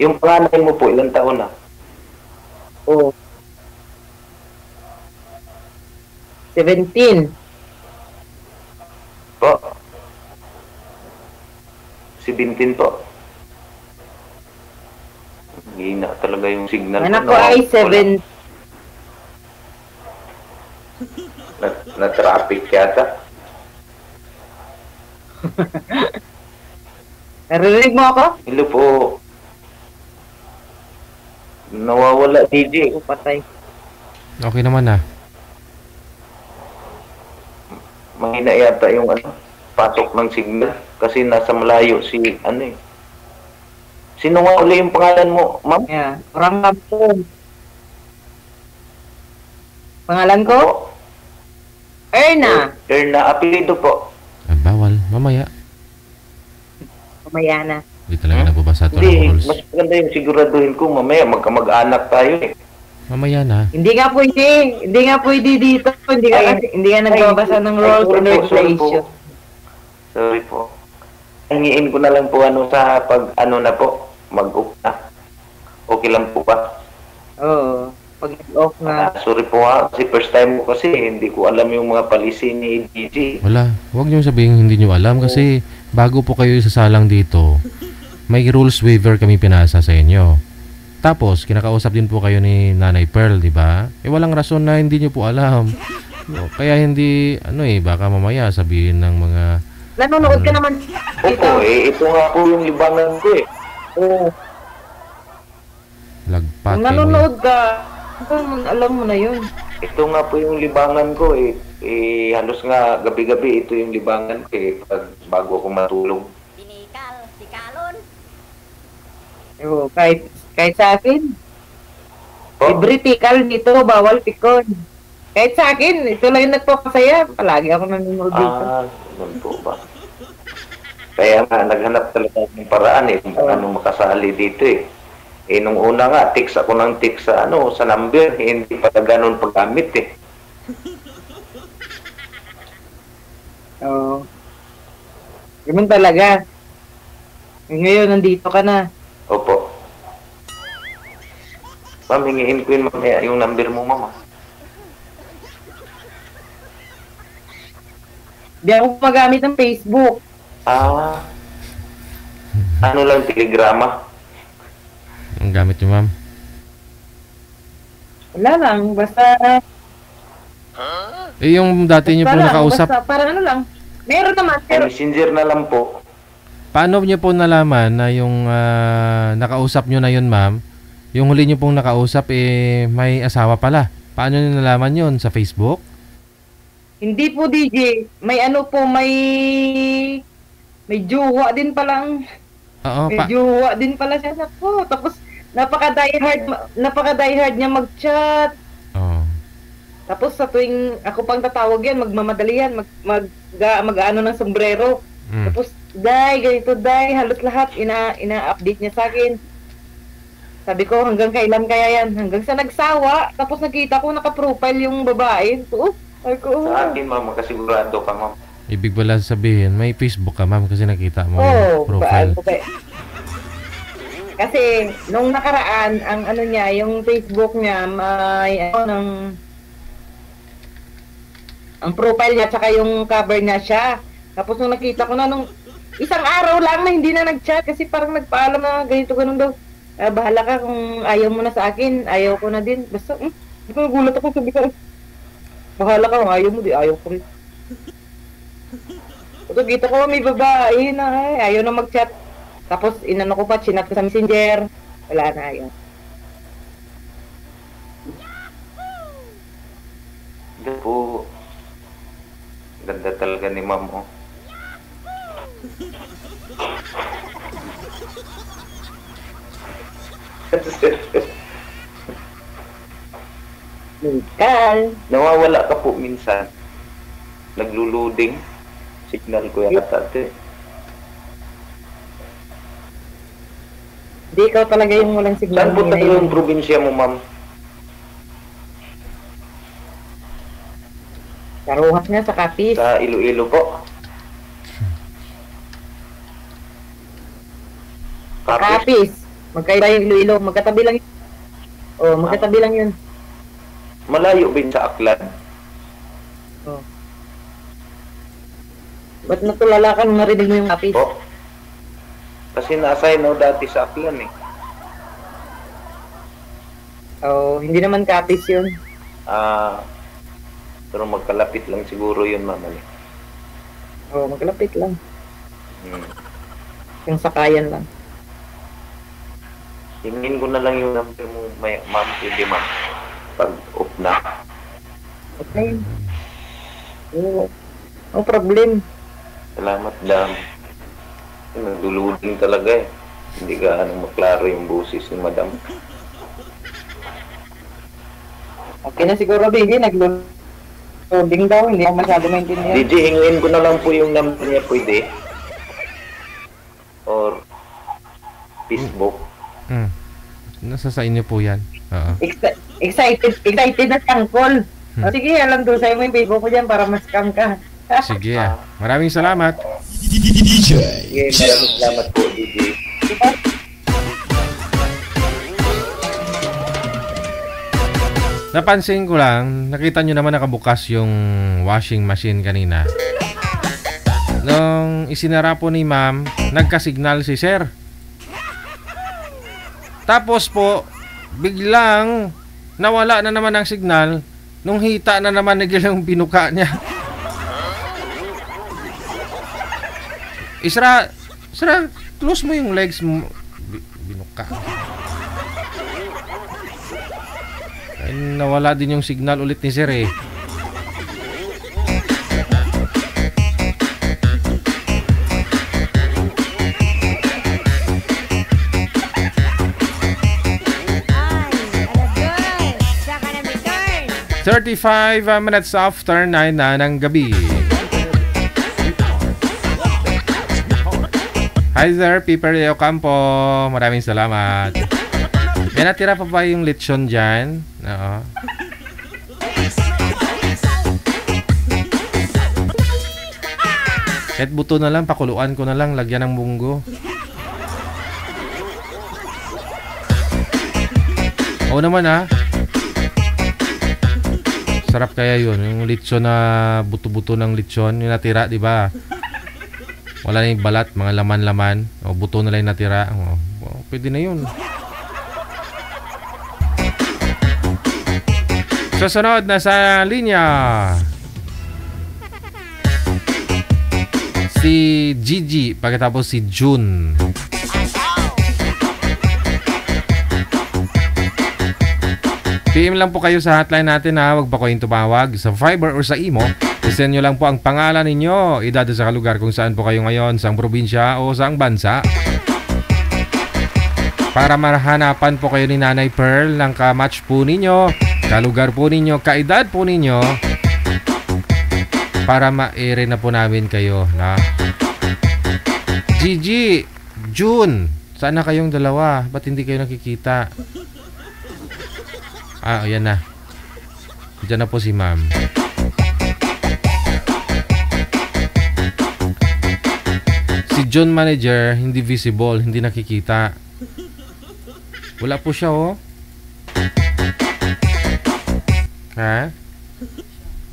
Yung panganay mo po, ilang taon na? Oo. 17. Po. 17 po. Hina talaga yung signal. Anak ko ay 7. Na-traffic yata. Narinig mo ako? Hello po. Nawawala, DJ. Patay. Okay naman na. Mahina yata yung patok ng signal. Kasi nasa malayo si eh. Sino nga uli yung pangalan mo, ma'am? Yeah. Orang po. Pangalan ko? Po? Erna. Erna, apelido po. Bawal. Mamaya. Mamaya na. Hindi talaga nababasa ito ng Hindi, rules. mas maganda yung siguraduhin ko mamaya magkamag-anak tayo eh. Mamaya na. Hindi nga pwede dito. Hindi nga nagbabasa ng rules and regulations. Sorry po. Hingiin ko na lang po sa pag na po, mag-off na. Okay lang po ba? Oo. Pag off na. Sorry po kasi first time ko kasi hindi ko alam yung mga palisi ni DJ. Wala. Huwag niyo sabihin hindi niyo alam kasi bago po kayo sasalang dito, may rules waiver kami pinasa sa inyo. Tapos, kinakausap din po kayo ni Nanay Pearl, di ba? Walang rason na hindi niyo po alam. Kaya hindi, baka mamaya sabihin ng mga... Nanonood ka naman dito. Opo, ito nga po yung libangan ko eh. Oo. Lagpat. Nanonood ka. Alam mo na yun. Ito nga po yung libangan ko eh. Halos nga gabi-gabi ito yung libangan ko eh. Bago ako matulog. Oo, kahit sa akin, Po? libre tikal dito, bawal pikon. Kahit sa akin, ito lang yung nagpapasaya. Palagi ako nanonood dito. Ganun po ba? Kaya nga, naghanap talaga ng paraan kung paano makasali dito nung una nga, text ako ng text sa number, hindi pa ganun paggamit Oo. Ganun talaga. Ngayon, nandito ka na. Opo. Ma'am, hingiin ko yun mamaya yung number mo, mama. Di ako gumagamit ng Facebook. Ano lang, telegrama? Ang gamit niyo, ma'am? Wala lang, basta... Yung dati niyo po nakausap, Basta parang ano lang. Meron naman, pero... Messenger na lang po. paano niyo po nalaman na yung nakausap niyo na yun, ma'am? Yung huli niyo pong nakausap, may asawa pala. Paano niyo nalaman yun? Sa Facebook? Hindi po, DJ. May ano po, may jowa din palang. Oo, May jowa din pala siya po. Tapos, napaka-diehard niya mag-chat. Oo. Tapos sa tuwing ako pang tatawag yan, magmamadali yan, mag-ano ng sombrero. Tapos, ganito, halos lahat, ina-update niya sa akin. Sabi ko, hanggang kailan kaya yan? Hanggang sa nagsawa, tapos nakita ko naka-profile yung babae. So, ay ko, Sa akin, ma'am, makasigurado ka, ma'am. Ibig wala sabihin, may Facebook ka, ma'am, kasi nakita mo oh, yung profile. Kasi, nung nakaraan, ang ano niya, yung Facebook niya, may ang profile niya, tsaka yung cover niya siya. Tapos nung nakita ko na, nung isang araw lang na hindi na nag-chat, kasi parang nagpaalam na ganito, ganun daw. Bahala ka kung ayaw mo na sa akin, ayaw ko na din. Basta, hindi ko nagulat ako, sabi ko, bahala ka kung ayaw mo, di ayaw ko rin. So, kita ko may babae na ayaw na mag-chat. Tapos, inano ko pa, chinat ko sa messenger. Wala na, ayaw. Hindi po. Ganda talaga ni ma'am, Mikal. Nawawala ka po minsan. Naglo-loading. Signal ko yata Di ikaw talaga yung walang signal. Saan po tayo yung probinsya mo, ma'am? Karuhas niya sa Kapis. Sa Iloilo po. Kapis. Magkaiba yung Iloilo. Magkatabi lang yun. Oh, magkatabi lang yun. Malayo ba yun sa Aklan? Oh. Ba't natulala ka nung narinig mo yung Kapis? Po. Kasi na-assign ako dati sa Aklan Oh, hindi naman Kapis yun. Pero magkalapit lang siguro yun, ma'am. Oh, magkalapit lang. Hmm. Yung sakayan lang. Hingin ko na lang yung number mo, ma'am. Pwede, ma'am. Pag off na. Okay. Oh, no problem. Salamat, dam. Nagduluding talaga Hindi ka maklaro yung boses ni madam. Okay na siguro, baby. Nag-loading daw. Hindi ako masyado maintindihan. DJ, hingin ko na lang po yung number niya, pwede? Or Facebook? Nasa sa inyo po yan. Oo. Excited na siyang call. Sige, alam doon sa'yo mo yung Facebook ko dyan para mas-scam ka. Sige. Maraming salamat. DJ Sige, maraming salamat po, DJ. Napansin ko lang, nakita nyo naman nakabukas yung washing machine kanina. Nung isinara po ni ma'am, nagka-signal si sir. Tapos po, biglang nawala na naman ang signal nung hita na naman yung binuka niya. Isra, close mo yung legs mo. Binuka. Ay, nawala din yung signal ulit ni sir eh. 35 minutes after 9 na ng gabi. Hi sir, Piper Leo Campo. Maraming salamat. May natira pa ba yung lechon dyan? Oo. Kahit buto na lang, pakuluan ko na lang, lagyan ng munggo. Oo naman ah. Sarap kaya yun, yung lechon na buto-buto ng lechon, yung natira, di ba? Wala na yung balat, mga laman-laman. O buto na lang yung natira. O, pwede na yun. Susunod na sa linya. Si Gigi, pagkatapos si June. PM lang po kayo sa hotline natin ha. Huwag pa kayong tumawag sa Viber or sa Imo. Isend nyo lang po ang pangalan ninyo, edad sa lugar kung saan po kayo ngayon, saang probinsya o saang bansa. Para mahanapan po kayo ni Nanay Pearl ng kamatch po ninyo, kalugar po ninyo, kaedad po ninyo. Para ma-ere na po namin kayo na. Gigi, June, saan na kayong dalawa? Ba't hindi kayo nakikita? Ah, ayan na. Diyan na po si ma'am. Si John Manager, hindi visible, hindi nakikita. Wala po siya, oh. Ha?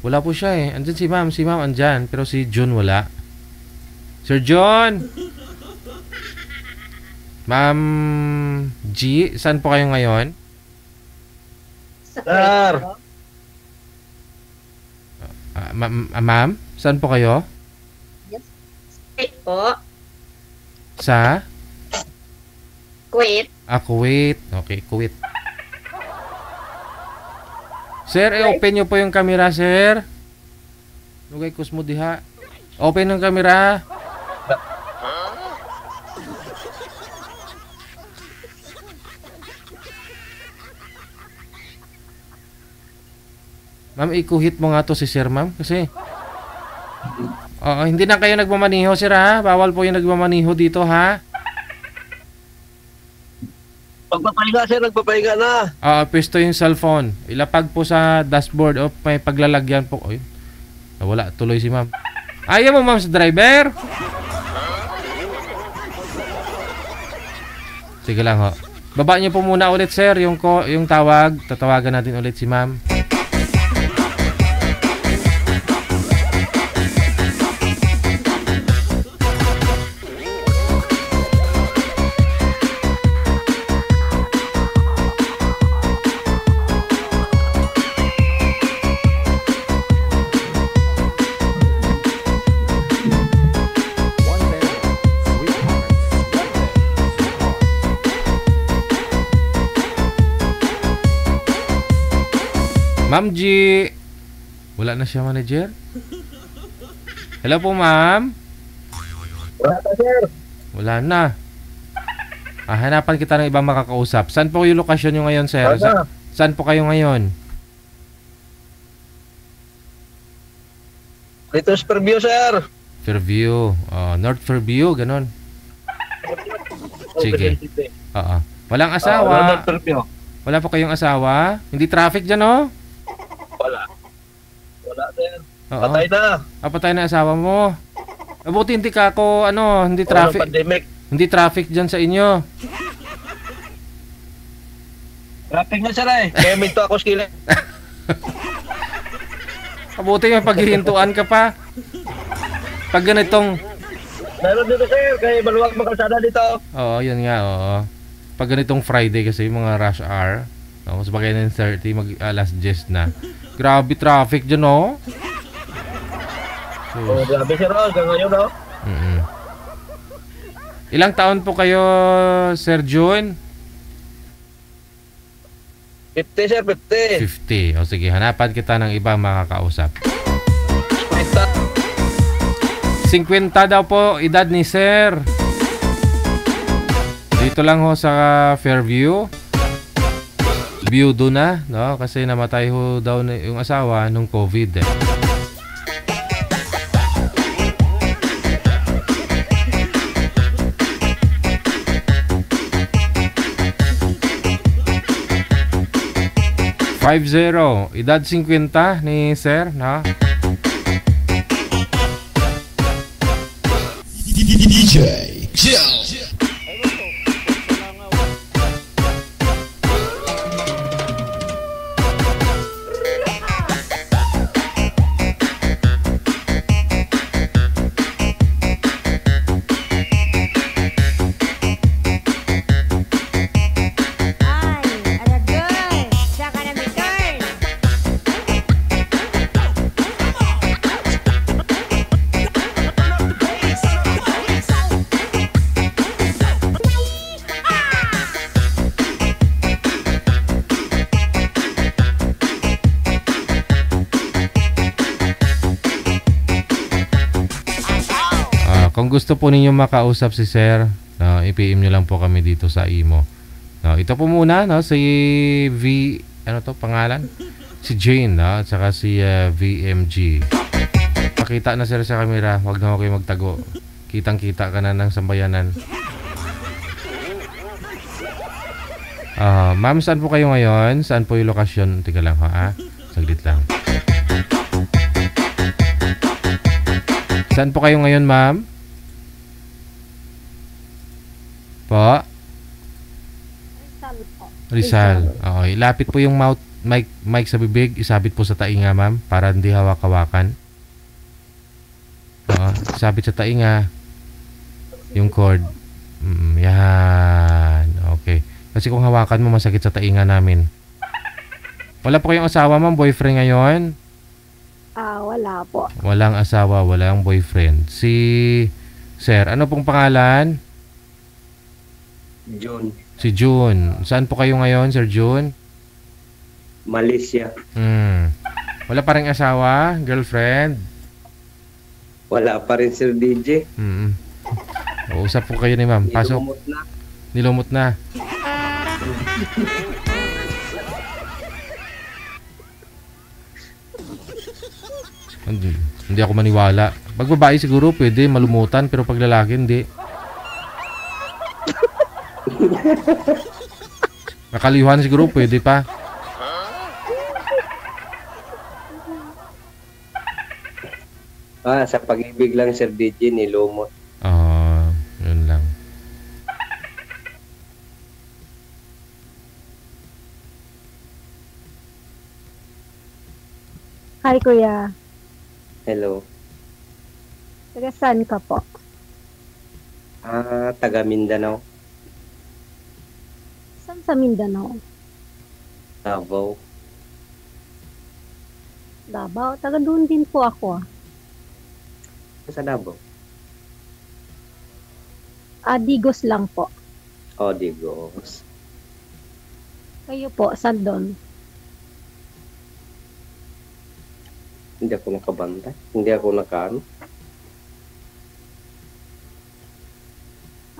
Wala po siya, eh. Andyan si ma'am. Si ma'am andyan. Pero si John wala. Sir John! Ma'am G, saan po kayo ngayon? Sir! Ma'am, saan po kayo? Kuwait po. Sa? Kuwait. Kuwait. Okay, Kuwait. Sir, open nyo po yung camera, sir. Lugay kusmo diha. Open yung camera. Ma'am, ikuhit mo nga to si sir, ma'am. Kasi hindi na kayo nagmamaniho, sir, ha? Bawal po yung nagmamaniho dito, ha? Pagpapahinga, sir. Nagpapahinga na. Pwesto yung cellphone. Ilapag po sa dashboard. May paglalagyan po. Oy, nawala tuloy si ma'am. Ayaw mo, ma'am, sa driver? Sige lang, ho. Baba niyo po muna ulit, sir, yung tawag. Tatawagan natin ulit si ma'am. Ma'am G. Wala na siya, manager? Hello po, ma'am. Wala na, sir. Wala na. Hanapan kita ng ibang makakausap. Saan po yung lokasyon nyo ngayon, sir? Saan po kayo ngayon? Dito sa Fairview, sir. Fairview. North Fairview, ganon. Sige. Walang asawa. Wala po kayong asawa? Hindi traffic dyan, oh? Wala, sir. Patay na. Patay na asawa mo. Mabuti hindi ka ako, hindi traffic. Pandemic. Hindi traffic dyan sa inyo. Traffic na, sir, eh. Kaya minto ako skillet. Mabuti may paghihintuan ka pa. Pag ganitong... Meron dito, sir. Kaya maluwag makalsada dito. Oo, yun nga, oo. Pag ganitong Friday kasi, mga rush hour, mas bagay na 30, alas 10 na. Grabe traffic dyan, oh. Grabe, sir, hanggang ngayon, oh. Ilang taon po kayo, Sir June? 50, sir, 50. 50. O sige, hanapan kita ng ibang makakausap. 50 daw po, edad ni Sir. Dito lang ho sa Fairview. Biyudo na, no? Kasi namatay ho daw yung asawa nung COVID eh. Edad 50 ni Sir, no? DJ Jill. Kung gusto po ninyo makausap si Sir, no, i-PM nyo lang po kami dito sa Imo. No, ito po muna, no, si ano to, pangalan? Si Jane, no, at saka si VMG. Pakita na Sir sa camera, wag na kayo magtago. Kitang-kita ka na ng sambayanan. Ma'am, saan po kayo ngayon? Saan po yung lokasyon? Tika lang ha, saglit lang. Saan po kayo ngayon, ma'am? Po? Rizal. Okay. Lapit po yung mic sa bibig. Isabit po sa tainga, ma'am. Para hindi hawak-hawakan. Isabit sa tainga. Yung cord. Yan. Okay. Kasi kung hawakan mo, masakit sa tainga namin. Wala po kayong asawa, ma'am? Boyfriend ngayon? Wala po. Walang asawa, walang boyfriend. Si Sir, ano pong pangalan? June. Si June. Saan po kayo ngayon, Sir June? Malaysia. Wala pa rin asawa, girlfriend? Wala pa rin, Sir DJ. Usap po kayo ni ma'am. Pasok. Nilumot na. Nilumot na. Hindi ako maniwala. Pag babae siguro pwede malumutan, pero pag lalaki hindi. Nakalihuan siguro pwede pa. Sa pag-ibig lang, Sir DJ, nilumot. Yun lang. Hi, Kuya. Hello. Taga saan ka po? Taga Mindanao. Saan sa Mindanao? Davao. Davao? Taga doon din po ako. Sa Davao? Digos lang po. Digos. Kayo po, saan doon? Hindi ako nakabantay. Hindi ako nakaano.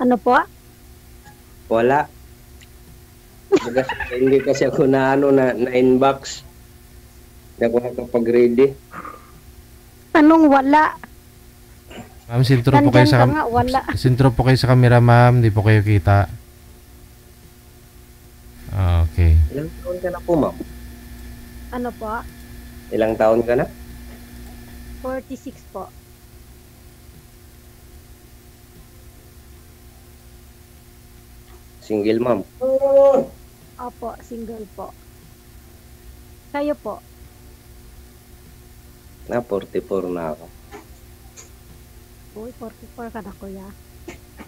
Ano po? Wala. Hindi kasi ako na inbox. Hindi ako nakapag-ready. Anong wala? Ma'am, sintro po kayo sa sintro po kayo sa camera, ma'am. Hindi po kayo kita. Okay. Ilang taon ka na po, ma'am? Ano po? Ilang taon ka na? 46 po. Single, ma'am? Opo, single po. Kayo po? 44 na ako. Uy, 44 ka na, Kuya.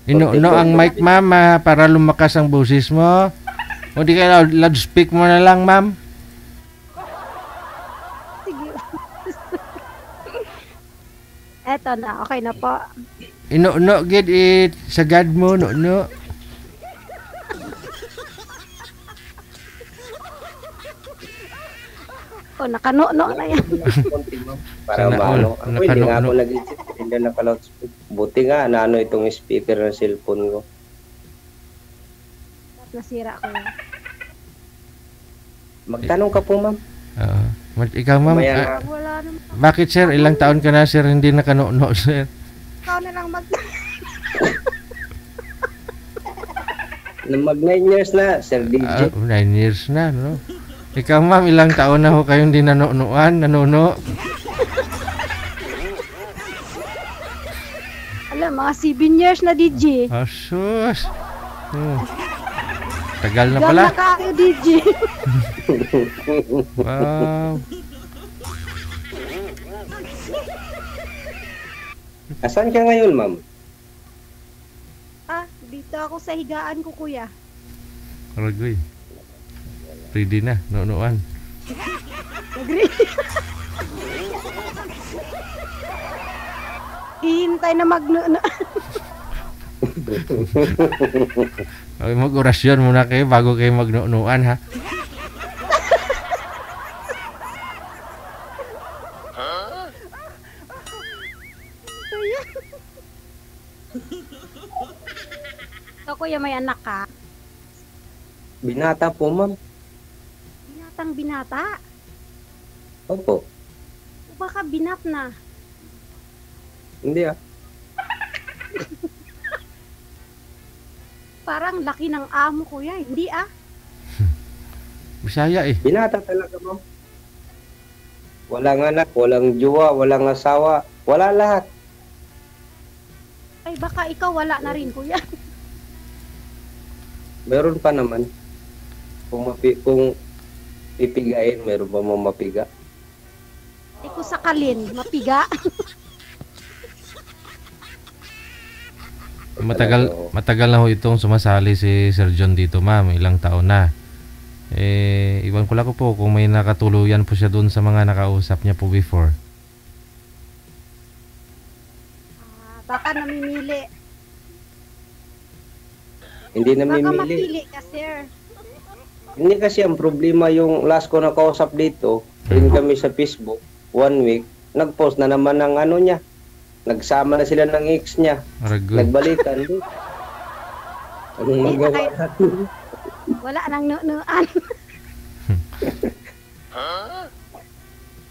Ino ang mic, ma'am, para lumakas ang boses mo. O di kayo loudspeak mo na lang, ma'am. Sige. Eto na, okay na po. Ino get it. Sagad mo, no. Nakano na yan. Para maano. Ako hindi nga ako nag-isip. Hindi naka-loudspeak. Buti nga, naano itong speaker ng cellphone ko. Nasira ko yan. Magtanong ka po, ma'am. Ikaw, ma'am, Mamaya Wala naman. bakit, sir? Ilang taon ka na, sir, hindi nakano-no, sir? Ikaw na lang mag... Mag 9 years na, Sir DJ. 9 years na, no? Ikaw, ma'am, ilang taon na ho kayong di nanonoan, nanono? Alam, mga 7 years na, DJ. Asus. Tagal na Gam pala. na kayo, DJ. Wow. Asan ka ngayon, ma'am? Dito ako sa higaan ko, kuya. Aragoy. Ready na, nonoan. Agree. Ihintay na Okay, mag-orasyon muna kayo bago kayo magnonoan, ha? So, kuya, may anak ka? Binata po, ma'am. Binatang binata? Opo. O baka binat na? Hindi ah. Parang laki ng amo, kuya. Hindi ah. Bisaya eh. Binata talaga, ma'am. Walang anak, walang jowa, walang asawa. Wala lahat. Ay, baka ikaw wala na rin, kuya. Meron pa naman. Kung pipigain, meron pa mo mapiga. Ikaw sakalin, mapiga. Matagal na ho itong sumasali si Sir John dito, ma'am. Ilang taon na. Iwan ko lang po kung may nakatuluyan po siya doon sa mga nakausap niya po before. Baka namimili. Hindi na Baka mimili. mapili ka, sir. Hindi kasi ang problema yung last ko na kausap dito, rin kami sa Facebook, 1 week, nag-post na naman ng ano niya. Nagsama na sila ng ex niya. Aragoy. Nagbalikan. Anong magawa natin? Wala nang nunuan.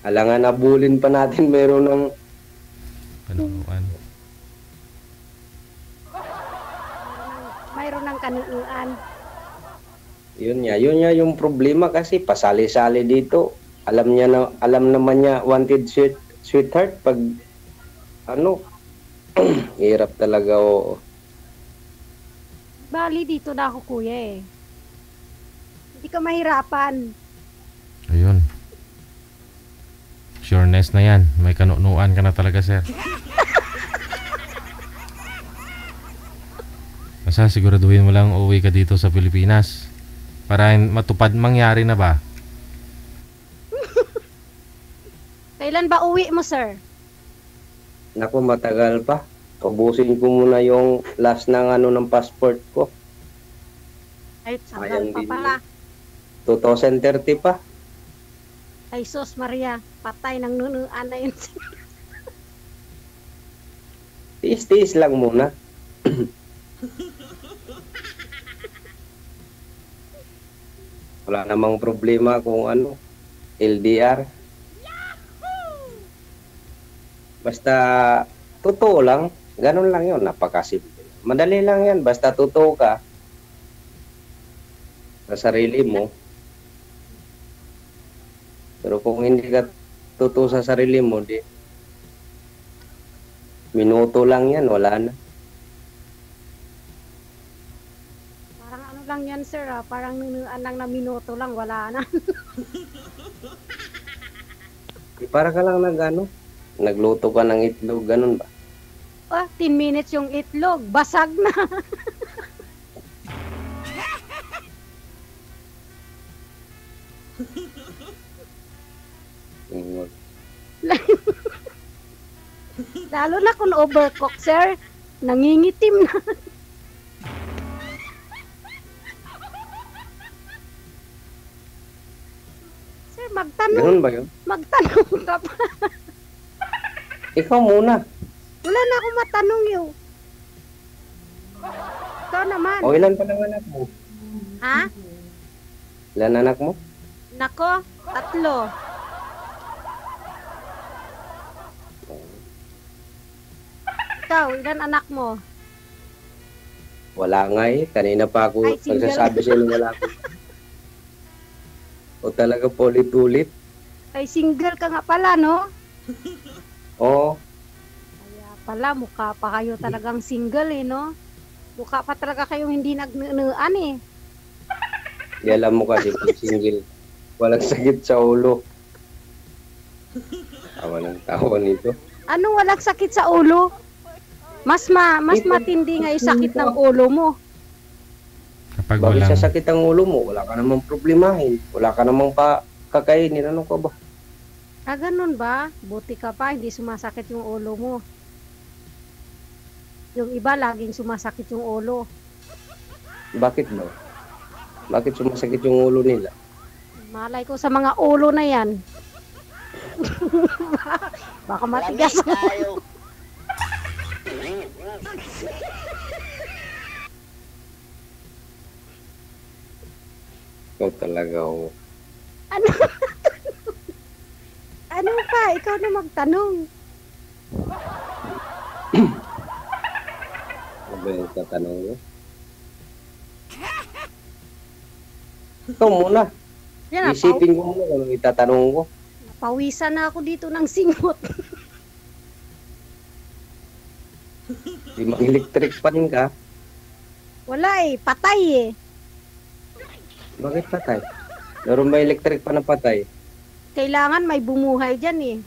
Alangan nabulin pa natin meron ng Panonoan. Mayroon ng kanunuan. yun niya yung problema kasi pasali-sali dito. Alam naman niya wanted sweetheart pag ano hirap talaga oo. Bali, dito na ako, kuya eh. Hindi ka mahirapan. Ayun. Sureness na yan. May kanunuan ka na talaga, sir. Basta siguraduhin mo lang uuwi ka dito sa Pilipinas. Para matupad, mangyari na ba? Kailan ba uwi mo, sir? Naku, matagal pa. Pabusin ko muna yung last ng ano ng passport ko. Ay, sagal Ayan pa din pala. 2030 pa. Ay, sus Maria. Patay ng nunuan na yun. Tiis-tiis lang muna. Wala namang problema kung ano, LDR. Basta totoo lang, ganun lang yun, napakasimple. Madali lang yan, basta totoo ka sa sarili mo. Pero kung hindi ka totoo sa sarili mo, di minuto lang yan, wala na. Parang ano lang yan, sir, ah. Parang nunuan lang na minuto lang, wala na. Para ka lang nagluto ka ng itlog, ganun ba? 10 minutes yung itlog, basag na. Lalo na kung overcook, sir. Nangingitim na. Sir, Ganun ba yun? magtanong ka pa. Ikaw muna. Wala na akong matanong yun. Ikaw naman. O ilan pa ng anak mo? Ha? Ilan anak mo? Nako, 3. Ikaw, ilan anak mo? Wala nga eh. Kanina pa ako Ay, single. nagsasabi sa'yo wala ko. O talaga paulit-ulit. Ay, single ka nga pala, no? Oo. Kaya pala, mukha pa kayo talagang single, eh, no? Mukha pa talaga kayong hindi nagnunuan, eh. Di alam mo kasi kung single. Walang sakit sa ulo. Tawa ng tawa nito. Anong walang sakit sa ulo? Mas matindi nga yung sakit ng ulo mo. Kapag Bakit walang... sasakit ang ulo mo? Wala ka namang problemahin. Wala ka namang kakainin. Ano ka ba? Ah, ganun ba? Buti ka pa, hindi sumasakit yung ulo mo. Yung iba, laging sumasakit yung ulo. Bakit ba? Bakit sumasakit yung ulo nila? Malay ko sa mga ulo na yan. Baka matigas Lamig tayo. Ikaw talaga, oh. Ano? Ano pa? Ikaw na magtanong. Ano ba yung tatanong mo? Ikaw muna. Yan, Isipin ko muna kung itatanong ko. pawisan na ako dito ng singot. Di mag-electric pan ka. Wala eh, patay eh. Bakit patay? Meron ba electric pan na patay? Kailangan may bumuhay dyan eh.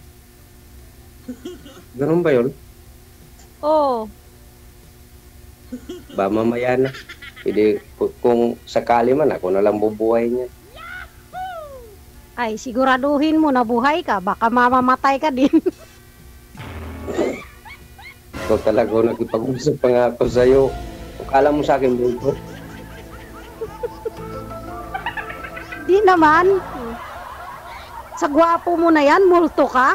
Ganun ba yun? Oo. Ba mamaya na. Pwede, kung sakali man, ako na lang bubuhay niya. Ay, siguraduhin mo na buhay ka. Baka mamamatay ka din. Ikaw talaga, nagipag-usap pa nga ako sa'yo. Kung kala mo sa akin, buto. Di naman. Sa gwapo mo na yan, multo ka.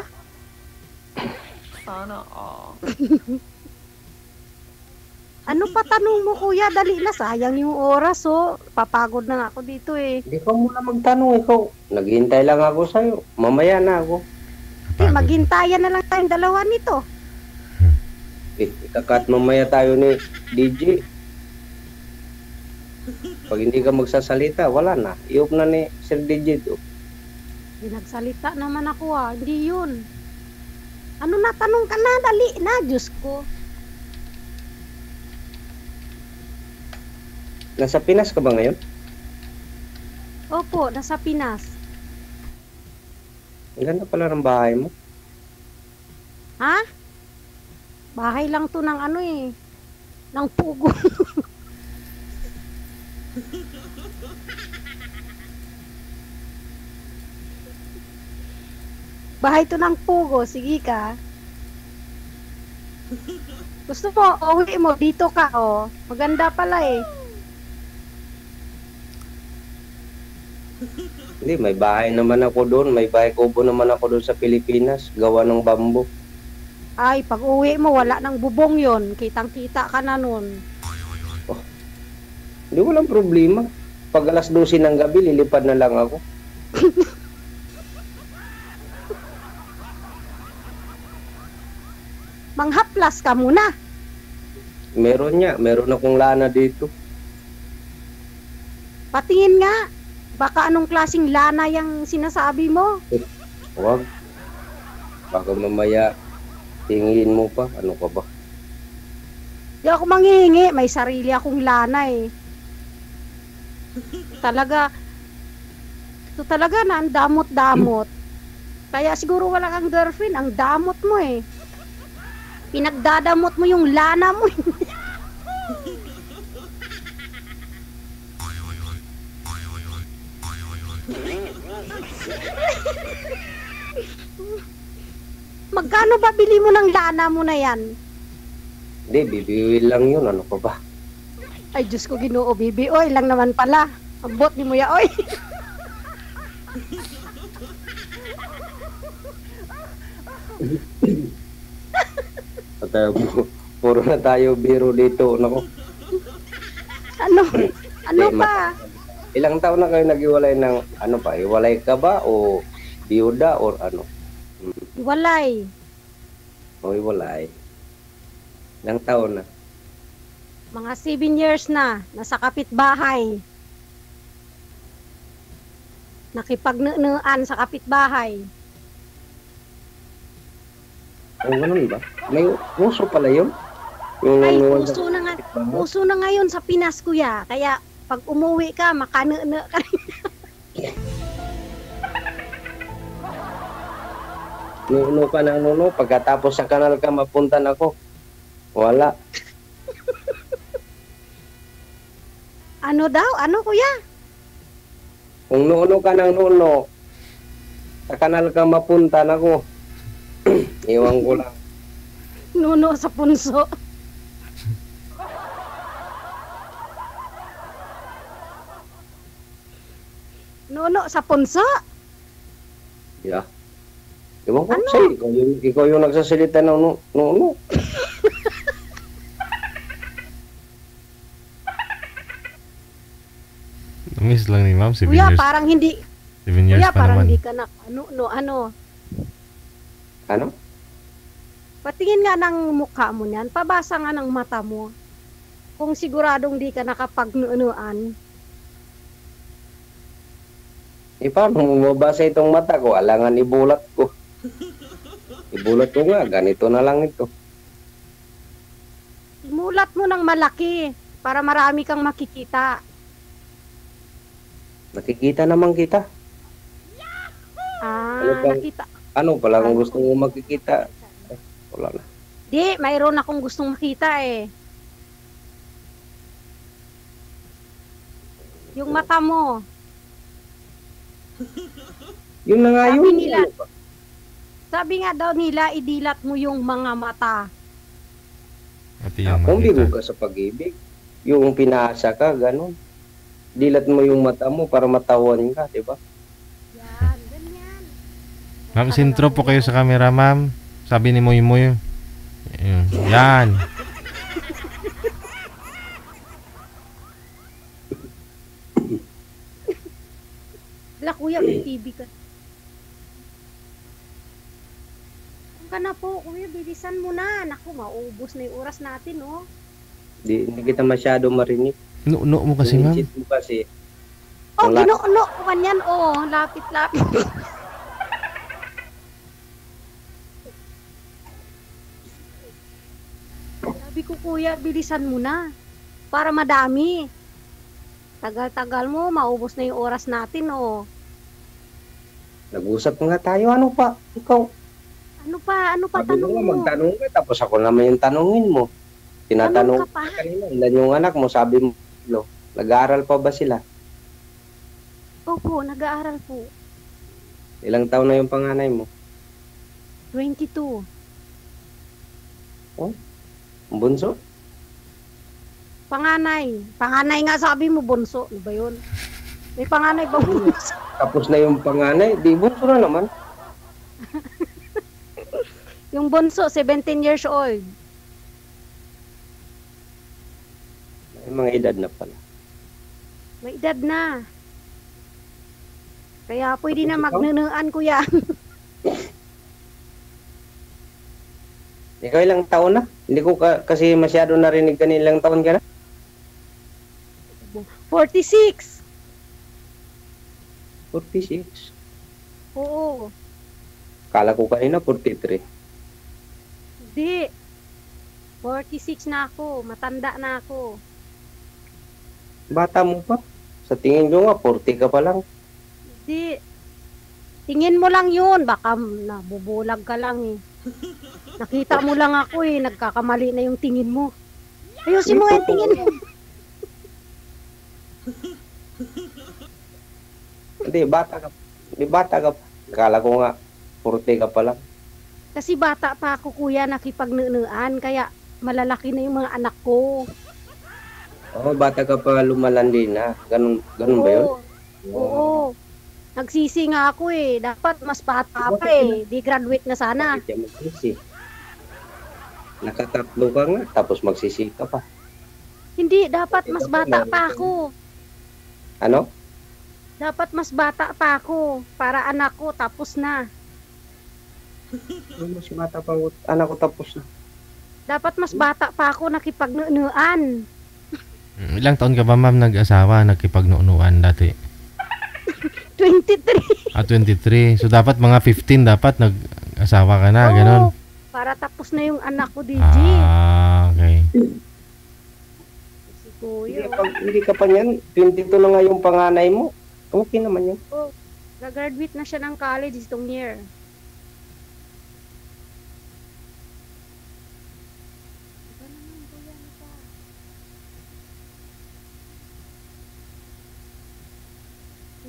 Sana all. Ano pa tanong mo kuya? Dali na, sayang yung oras oh. Papagod na nga ako dito eh. Hindi ka muna magtanong, ikaw. Naghihintay lang ako sa'yo. Mamaya na ako. Eh, maghintayan na lang tayong dalawa nito. Ikakat mamaya tayo ni DJ. Pag hindi ka magsasalita, wala na. Iop na ni Sir DJ to. Nagsalita naman ako ah. Hindi yun. Ano na, tanong ka na, dali na, Diyos ko. Nasa Pinas ka ba ngayon? Opo, nasa Pinas. Ang ganda pala ng bahay mo. Ha? Bahay lang to ng ano eh. Ng pugo. Bahay to ng pugo. Sige ka. Gusto mo, uwi mo. Dito ka oh. Maganda pala eh. Hindi, may bahay naman ako doon. May bahay kubo naman ako doon sa Pilipinas. Gawa ng bambo. Ay, pag uwi mo, wala nang bubong yon. Kitang-kita ka na nun. Hindi, walang problema. Pag alas 12 ng gabi, lilipad na lang ako. Manghaplas ka muna. Meron niya. Meron akong lana dito. Patingin nga. Baka anong klaseng lana yung sinasabi mo? Huwag. Baka mamaya tingin mo pa. Ano ka ba? Di ako manghihingi. May sarili akong lana eh. Ito talaga na ang damot-damot. Kaya siguro wala kang girlfriend. Ang damot mo eh. Pinagdadamot mo yung lana mo. Magkano ba bili mo ng lana mo na yan? Hindi, bibiwil lang yun. Ano ka ba? Ay, Diyos ko, Ginoo, bibi. Oy, lang naman pala. Abot ni mo ya, oy. Puro na tayo biro dito. Nako. Ano? Ano pa? Ilang taon na kayo naghiwalay ng ano pa? Iwalay ka ba o biyuda or ano? Walay. O iwalay. Ilang taon na? Mga 7 years na. Nasa kapitbahay. Nakipagnunuan sa kapitbahay. O ganun ba? May uso pala yun? Yung Ay, nunuan uso sa na nga. kapitbahay? Uso na ngayon sa Pinas, kuya. Kaya pag umuwi ka, makanunu ka rin. Nuno ka ng nuno, pagkatapos sa kanal ka mapuntan ako. Wala. Ano daw? Ano, kuya? Kung nuno ka ng nuno, sa kanal ka mapuntan ako. Iwan ko lang. Nuno sa punso. Nuno sa punso? Yeah. Iwan ko Ano? sa'yo. Ikaw yung nagsasalita ng nuno. Miss lang ni ma'am, 7 Kuya, years. parang hindi. 7 years Kuya, pa parang naman. hindi ka na. Ano? Ano? Patingin nga ng mukha mo niyan. Pabasa nga ng mata mo. Kung siguradong di ka nakapagnunuan. Paano mo mabasa itong mata ko? Alangan ibulat ko. Ibulat ko nga, ganito na lang ito. Mulat mo ng malaki para marami kang makikita. Nakikita naman kita. Ano pa? Nakita. Ano pala kung gusto mo makikita? Wala na. Di, mayroon akong gustong makita eh. Yung mata mo. Yun na nga Sabi yun. nila, sabi nga daw nila, idilat mo yung mga mata. Pati yung Kung bigo makita. ka sa pag-ibig, yung pinaasa ka, ganun. Dilat mo yung mata mo para matawan ka, di ba? Yan, ganyan. Ma'am, sintro po kayo sa camera, ma'am. Sabi ni Moy Moy. Yan. Wala kuya, may TV ka. Kung ka na po, kuya, bilisan mo na. Naku, maubos na yung oras natin, oh. Hindi kita masyado marinig. No mo kasi, ma'am. Yung cheat mo kasi. Oh, Wala. ginuuno ko man yan, oh. Lapit-lapit. Sabi ko, kuya, bilisan mo na. Para madami. Tagal-tagal mo, maubos na yung oras natin, oh. Nag-usap nga tayo, ano pa? Ikaw. Ano pa Sabi tanong mo nga, mo? magtanong ka, tapos ako naman yung tanungin mo. Tinatanong Tanong ka pa. ka kanina, ilan yung anak mo, sabi mo, nag-aaral pa ba sila? Opo, nag-aaral po. Ilang taon na yung panganay mo? 22. Ang bunso? Panganay. Panganay nga sabi mo, bunso. Ano ba yun? May panganay ba bunso? Tapos na yung panganay, di bunso na naman. Yung bunso, 17 years old. May mga edad na pala. May edad na. Kaya pwede na magnunuan, kuya. Ikaw ilang taon na? Hindi ko kasi masyado narinig kanina, ilang taon ka na? 46. 46. Oo. Kala ko kanina 43. Hindi. 46 na ako. Matanda na ako. Bata mo pa. Sa tingin ko nga, 40 ka pa lang. Hindi. Tingin mo lang yun. Baka nabubulag ka lang eh. Nakita mo lang ako eh. Nagkakamali na yung tingin mo. Ayusin mo yung tingin mo. Hindi, bata ka. Hindi, bata ka pa. Kala ko nga, 40 ka pa lang. Kasi bata pa ako, kuya, nakipagnunuan. Kaya malalaki na yung mga anak ko. Oo, bata ka pa lumalandi na. Ganun ba yun? Oo. Nagsisi nga ako eh. Dapat mas bata pa eh. Di graduate na sana. Bakit yan magsisi? Nakatatlo ka nga, tapos magsisi ka pa. Hindi, dapat mas bata pa ako. Ano? Dapat mas bata pa ako para anak ko tapos na. Mas bata pa anak ko tapos na. Dapat mas bata pa ako nakipagnunuan. Ilang taon ka ba ma'am nag-asawa, nakipagnuunuan dati? 23. 23. So dapat mga 15 dapat nag-asawa ka na, ganon. Para tapos na yung anak ko, DJ. Okay. Si Kuya. Hindi ka pa niyan, 22 na nga yung panganay mo. Okay naman yun. Oh, gagraduate na siya ng college itong year.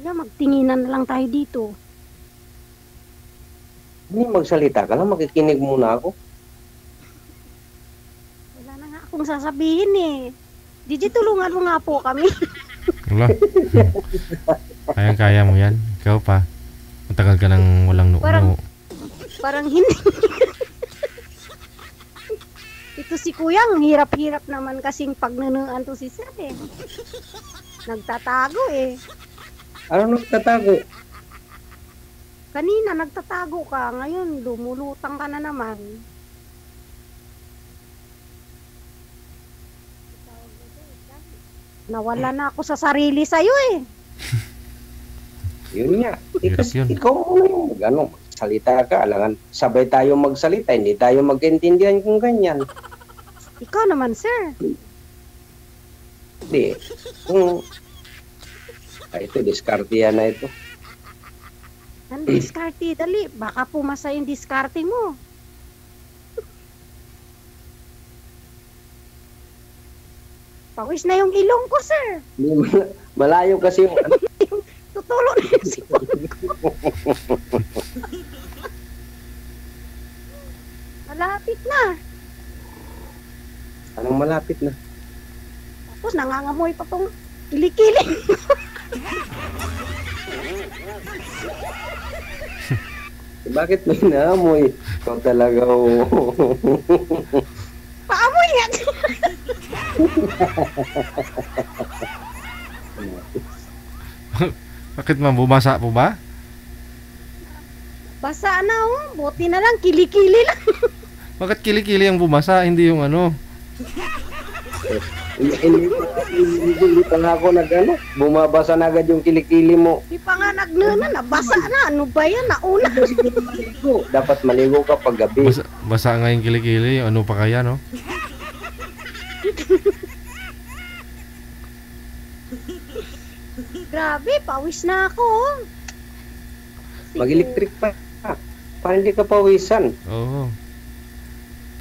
Kaya magtinginan na lang tayo dito. Hindi magsalita ka lang, makikinig muna ako. Wala na nga akong sasabihin eh. DJ, tulungan mo nga po kami. Wala. Kayang-kaya mo yan. Ikaw pa. Matagal ka nang walang Parang hindi. Ito si Kuya, ang hirap-hirap naman kasing pagnunuan to si Sir eh. Nagtatago eh. Ano nagtatago? Kanina nagtatago ka, ngayon lumulutang ka na naman. Nawala na ako sa sarili sa'yo eh. Yun nga. Hirap yun. Ikaw muna yung salita ka. Alangan, sabay tayo magsalita. Hindi tayo magkaintindihan kung ganyan. Ikaw naman, sir. Hindi. Ito, diskarte yan na ito. Ang diskarte, dali. Baka pumasa yung diskarte mo. Pawis na yung ilong ko, sir. Malayo kasi yung... Tutulo na yung sipon ko. Malapit na. Anong malapit na? Tapos nangangamoy pa tong kilikili. Bakit may naamoy? Ikaw talaga, Paamoy nga. Bakit ma'am, bumasa po ba? Basa na oh. Buti na lang, kilikili lang. Bakit kilikili ang bumasa, hindi yung ano? Hindi pa nga ako bumabasa na agad yung kilikili mo. Di pa nga nagnuna, nabasa na. Ano ba yan? Nauna. Dapat maligo ka pag gabi. Basa nga yung kilikili, ano pa kaya, no? Grabe, pawis na ako. Mag-electric pa. Para hindi ka pawisan. Oo.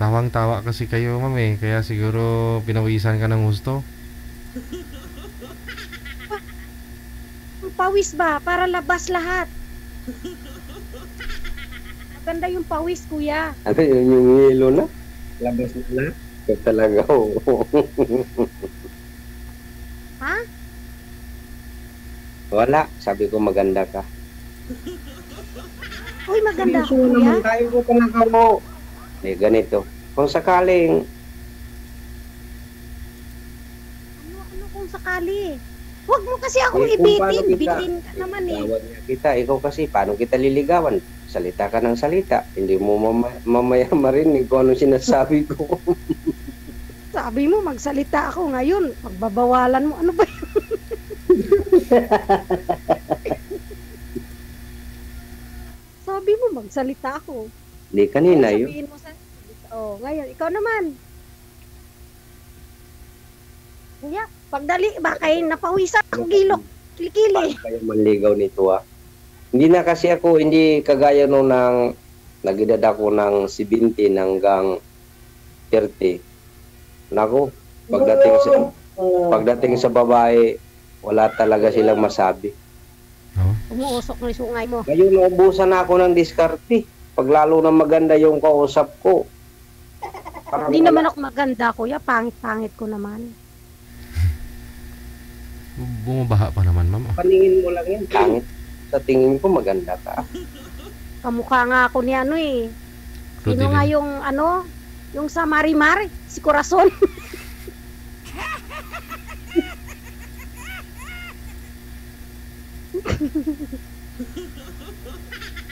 Tawang-tawa kasi kayo, ma'am eh. Kaya siguro pinawisan ka ng gusto. Pawis ba? Para labas lahat. Maganda yung pawis, kuya. Ano yun yung hilo na? Labas na lahat? Ito talaga, Ha? Wala. Sabi ko maganda ka. Uy, maganda ako, Seryoso kuya. naman tayo ko talaga mo. Ganito. Kung sakaling Ano kung sakali? Huwag mo kasi akong kung paano ibitin. kita- Bitin ka naman eh. Tawag niya kita, ikaw kasi, paano kita liligawan? Salita ka ng salita. Hindi mo mamaya marinig kung ano sinasabi ko. Sabi mo, magsalita ako ngayon. Pagbabawalan mo, ano ba yun? Sabi mo, magsalita ako. Hindi kanina yun. Sabihin mo sa... Oh, ngayon, ikaw naman. Kuya, pagdali, baka napawisan ang gilok. Kilikili. Paano kayo manligaw nito Hindi na kasi ako, hindi kagaya nung nag-edad ako ng 17 hanggang 30. Naku, pagdating sa babae, wala talaga silang masabi. Umuusok na yung sungay mo. Ngayon, naubusan na ako ng diskarte. Pag lalo na maganda yung kausap ko. Hindi naman ako maganda, kuya. Pangit-pangit ko naman. Bumabaha pa naman, ma'am. Paningin mo lang yan. Pangit. Sa tingin ko, maganda ka. Kamukha nga ako ni ano eh. Sino nga yung ano? Yung sa Marimar, si Corazon.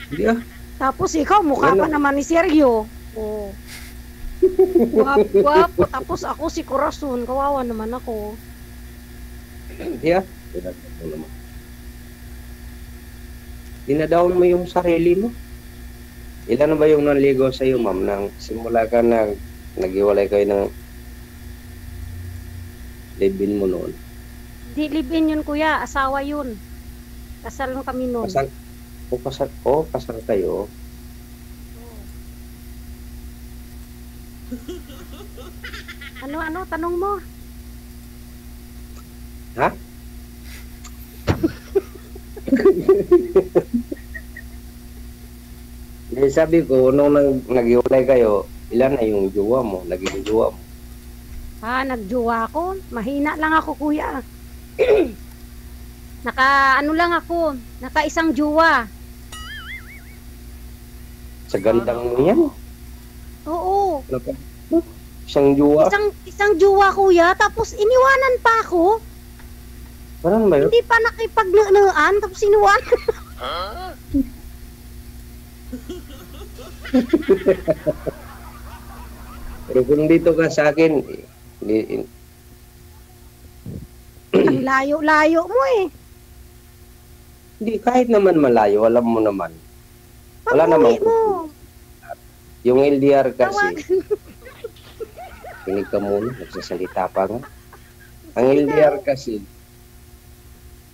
Hindi ah. Tapos ikaw, mukha pa naman ni Sergio. Oh. Guwapo. Tapos ako si Corazon. Kawawa naman ako. Hindi ah. Dinadown mo yung sarili mo. Ilan na ba yung naligo sa iyo, ma'am, nang simula ka na naghiwalay kayo ng live-in mo noon? Di live-in yun, kuya. Asawa yun. Kasal lang kami noon. Kasal kayo. Ano, tanong mo? Ha? Sabi ko, nung naghiwalay kayo, ilan na yung jowa mo, naging jowa mo? Nagjowa ako. Mahina lang ako, kuya. Lang ako. Naka isang jowa. Sa gandang mo yan? Oo. Isang jowa? Isang jowa, kuya. Tapos iniwanan pa ako. Parang ba yun? Hindi pa nakipagnunuan. Tapos iniwanan. Pero kung dito ka sa akin, Ang layo-layo mo eh. Hindi, kahit naman malayo, alam mo naman. Wala namang mo. Yung LDR kasi, kinig ka muna, nagsasalita pa nga. Ang LDR kasi,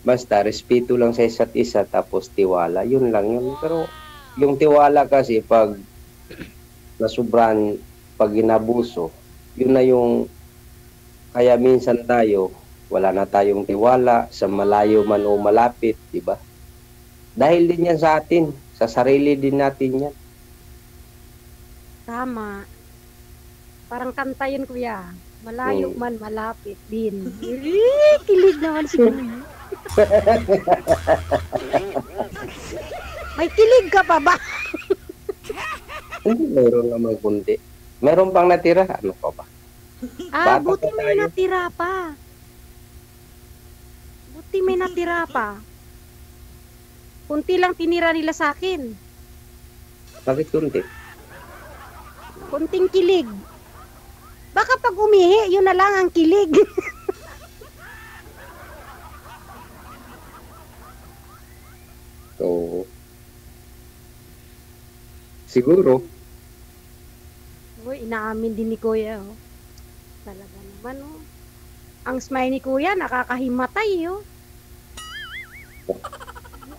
basta respeto lang sa isa't isa, tapos tiwala, yun lang yun. Pero yung tiwala kasi, pag nasubran, pag inabuso, yun na yung, kaya minsan tayo, wala na tayong tiwala, sa malayo man o malapit, di ba? Dahil din yan sa atin, sa sarili din natin yan. Tama. Parang kanta yun, kuya. Malayo man, malapit din. Kilig naman si kuya. May kilig ka pa ba? Hindi, meron naman kundi. Meron pang natira, ano pa ba? Buti may natira pa. Buti may natira pa. Kunti lang tinira nila sa akin. Bakit kunti? Kunting kilig. Baka pag umihi, yun na lang ang kilig. So, siguro. Uy, inaamin din ni kuya. Oh. Talaga naman, oh. Ang smile ni kuya, nakakahimatay, oh.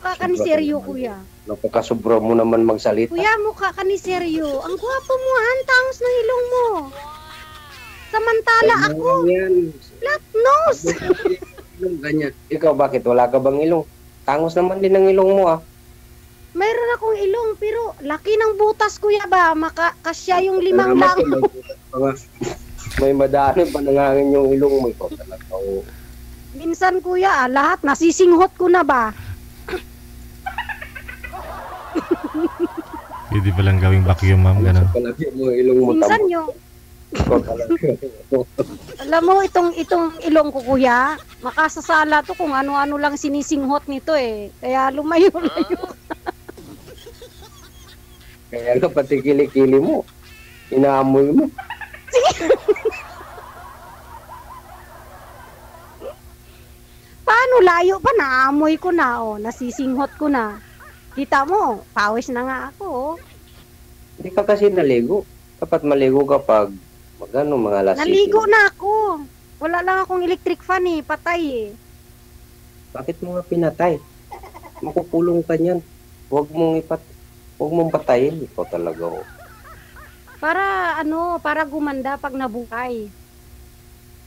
Mukha ka ni Seryo, kuya. Napakasobra mo naman magsalita. Kuya, mukha ka ni Seryo. Ang gwapo mo, ang tangos ng ilong mo. Samantala ako, flat nose. Ilong ganyan. Ikaw, bakit? Wala ka bang ilong? Tangos naman din ang ilong mo, ah. Mayroon akong ilong, pero laki ng butas, kuya ba? Kasya yung 5 lang. May madaanin pa nangangin yung ilong mo. Ikaw talaga, oh. Minsan, kuya, lahat nasisinghot ko na ba? Hindi pa lang gawing vacuum, ma'am, ganun. Minsan yung... Alam mo, itong ilong ko, kuya, makasasala to kung ano-ano lang sinisinghot nito eh. Kaya lumayo-layo. Kaya nga pati kilikili mo, inaamoy mo. Paano layo pa? Naamoy ko na, oh. Nasisinghot ko na. Kita mo, pawis na nga ako, oh. Hindi ka kasi naligo. Dapat maligo kapag mga alas 7. Naligo na ako. Wala lang akong electric fan eh, patay eh. Bakit mo nga pinatay? Makukulong ka niyan. Huwag mong patayin. Ikaw talaga, oh. Para gumanda pag nabuhay.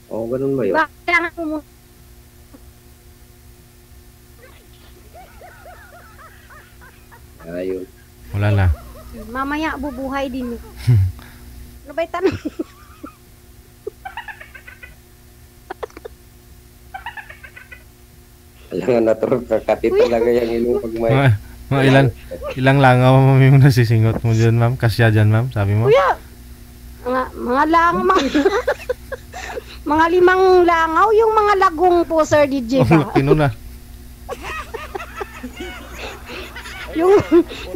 Oo, ganun ba yun? Kailangan mo muna. Ayun. Wala na. Mamaya bubuhay din. Ano ba'y tanong? Alam nga naturog kakati talaga yung ilong pag may... Mga ilang langaw mo yung nasisingot mo dyan, ma'am? Kasya dyan, ma'am? Sabi mo? Kuya, mga mga 5 langaw, yung mga lagong po, Sir DJ ba? Laki nun, ah. yung,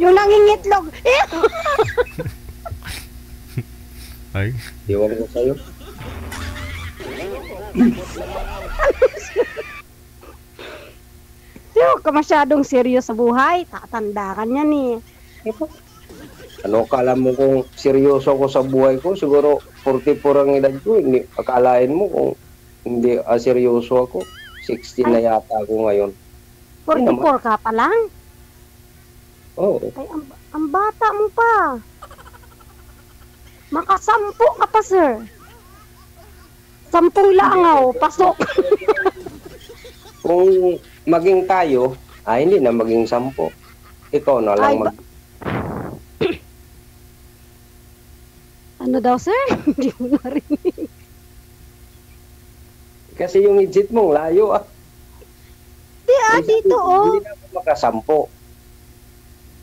yung nangingitlog. Ay. Iwan ko sa'yo. Huwag ka masyadong seryoso sa buhay. Tatanda ka niyan eh. Ano akala mo kung seryoso ako sa buhay ko? Siguro 44 ang edad ko. Hindi, akalain mo kung hindi seryoso ako. 16 na yata ako ngayon. 44 ka pa lang? Oo. Ay, ang bata mo pa. Makasampu ka pa, sir. 10 langaw, pasok. Kung maging tayo, hindi na maging 10. Ikaw na lang Ay, ano daw, sir? Hindi mo marinig. Kasi yung idjit mong layo Dito oh. Hindi na ako makasampo.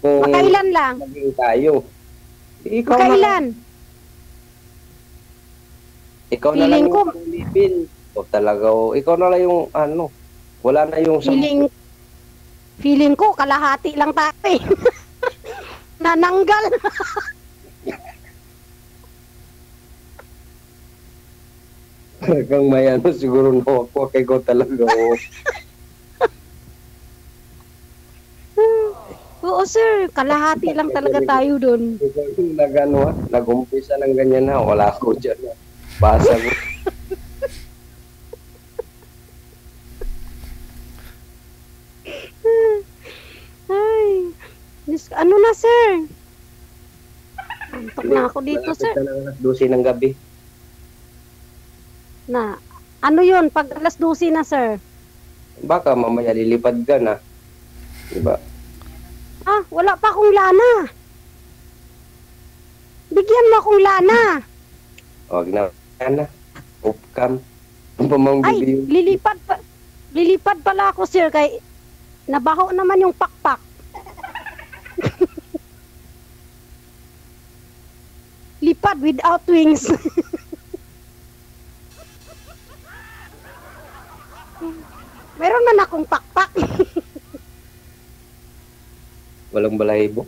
Kung Makailan lang? maging tayo. Ikaw Makailan? Ikaw na lang yung pangilipin. O talaga, ikaw na lang yung wala na yung feeling ko kalahati lang tayo eh. Nananggal. Kang may siguro no ako kay ko talaga. Oo sir, kalahati lang talaga tayo dun. Nag-umpisa ng ganyan na, wala ako dyan. Basa ko. Ay, ano na sir? Antok na ako dito sir. Malapit na ng alas 12 ng gabi. Na, ano yun? Pag alas 12 na sir? Baka mamaya lilipad ka na. Diba? Wala pa akong lana. Bigyan mo akong lana. Huwag na. Upcam. Ay, lilipad pala ako sir kay nabaho naman yung pakpak. Lipad without wings. Meron man akong pakpak. Walang balahibo.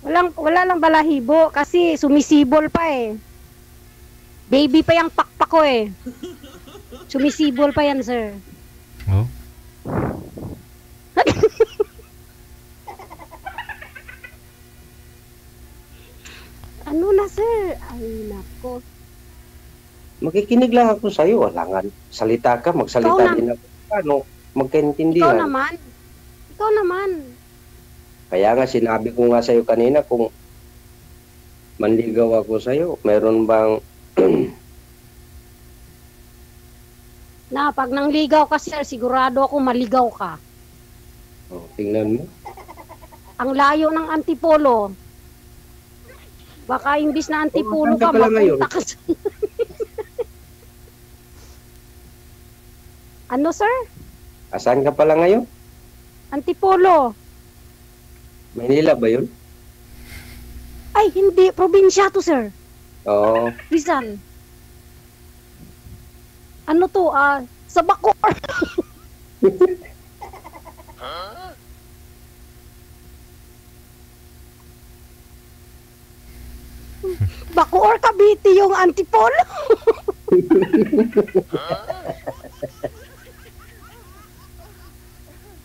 Wala lang balahibo kasi sumisibol pa eh. Baby pa yung pakpak ko eh. Sumisibol pa yan, sir. Oh? Ano na, sir? Ay, nako. Makikinig lang ako sa'yo. Alangan. Salita ka, magsalita din ako. Paano? Magkaintindihan. Ikaw naman. Kaya nga sinabi ko nga sa'yo kanina kung manligaw ako sa'yo, meron bang na pag nangligaw ka sir, sigurado ako maligaw ka. Tingnan mo. Ang layo ng Antipolo. Baka imbis na Antipolo ka, mapunta ka sa... Ano sir? Asan ka pala ngayon? Antipolo. Manila ba yun? Ay, hindi. Probinsya to, sir. Oo. Rizal. Ano to? Sa Bacoor. Bacoor, Cavite yung Antipolo.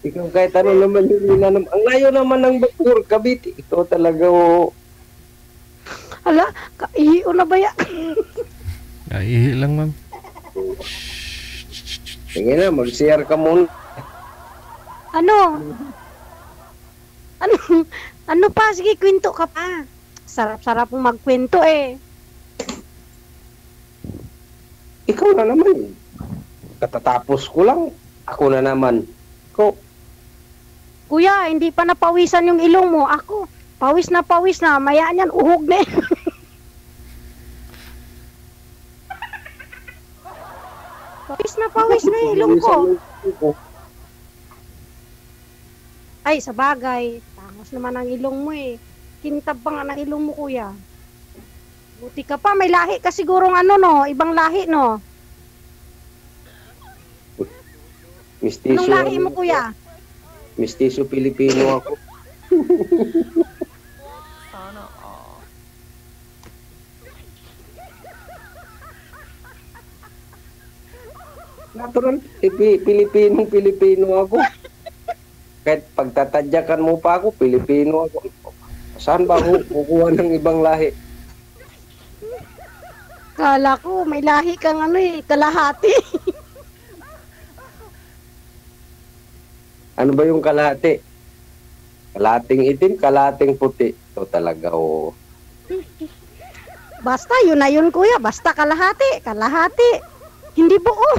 Ikaw kahit ano naman yung ang layo naman ng Bacoor, Cavite. Ito talaga Hala, kaihiyo na ba yan? Ihi lang, ma'am. Tingin na, mag-share ka muna. Ano? Ano pa? Sige, kwento ka pa. Sarap-sarap mong magkwento eh. Ikaw na naman. Katatapos ko lang. Ako na naman. Kuya, hindi pa napawisan yung ilong mo. Ako, pawis na. Maya niyan, uhog na eh. Pawis na yung ilong ko. Ay, sa bagay. Tangos naman ang ilong mo eh. Kintab pa nga ng ilong mo, kuya. Buti ka pa, may lahi ka sigurong ibang lahi, no? Mistiso. Anong lahi mo, kuya? Mistiso Pilipino ako. Natural, Pilipino ako. Kahit pagtatadyakan mo pa ako, Pilipino ako. Saan ba ako kukuha ng ibang lahi? Kala ko, may lahi kang kalahati. Ano ba yung kalahati? Kalating itim, kalating puti. Ito talaga, oo. Basta, yun na yun, kuya. Basta kalahati. Kalahati. Hindi buo.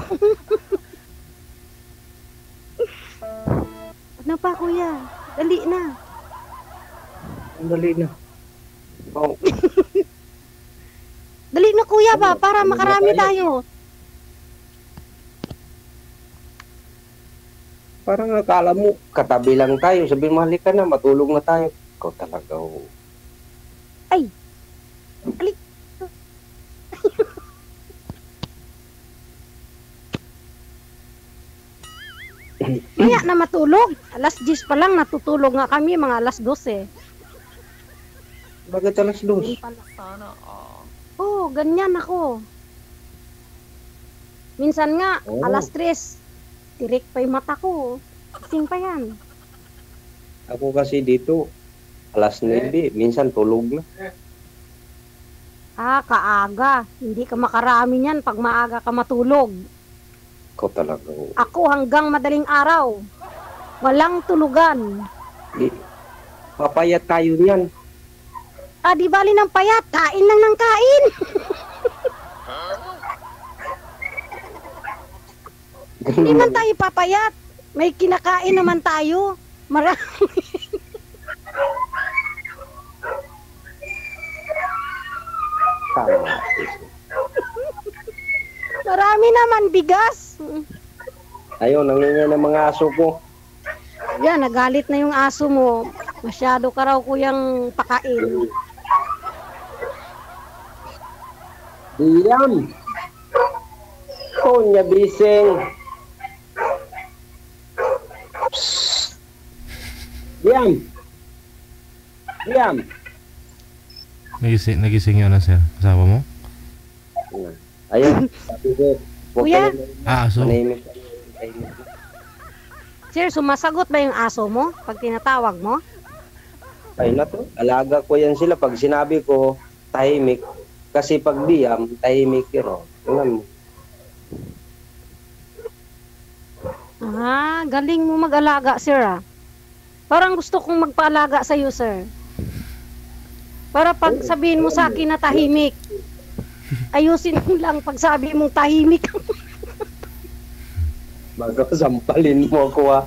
Ano pa, kuya? Dali na. Dali na. Oh. Dali na, kuya ba? Para makarami tayo. Parang akala mo, katabi lang tayo. Sabihin mo, halika na, matulog na tayo. Ikaw talaga, oo. Ay. Alik. Kaya na matulog. Alas 10 pa lang natutulog nga kami, mga alas 12. Bakit alas 2? Oo, ganyan ako. Minsan nga, Oh. alas 3, tirik pa yung mata ko. Kasing pa yan. Ako kasi dito, alas 9, minsan tulog na. Ah, kaaga. Hindi ka makarami niyan pag maaga ka matulog. Ikaw talaga, oo. Ako hanggang madaling araw. Walang tulugan. Di, papayat tayo niyan. Ah, di bali ng payat. Kain lang ng kain. Hindi man tayo papayat. May kinakain naman tayo. Marami. Tama. Marami naman bigas. Ayun, nangingi ng mga aso ko. Yan, nagalit na yung aso mo. Masyado ka raw kuyang pakain. Diyan. Konya bising. Diyan. Diyan. Nagising yun na, sir. Kasama mo? Ayun. Sabi ko, huwag Kuya? kayo Aso. manahimik. Sir, sumasagot ba yung aso mo pag tinatawag mo? Ay na to. Alaga ko yan sila. Pag sinabi ko, tahimik. Kasi pag diyam, tahimik yun. Tingnan mo. Ah, galing mo mag-alaga, sir, ah. Parang gusto kong magpaalaga sa'yo, sir. Para pag sabihin mo sa akin na tahimik, ayusin mo lang pag sabi mong tahimik. Bago sampalin mo ako, ah.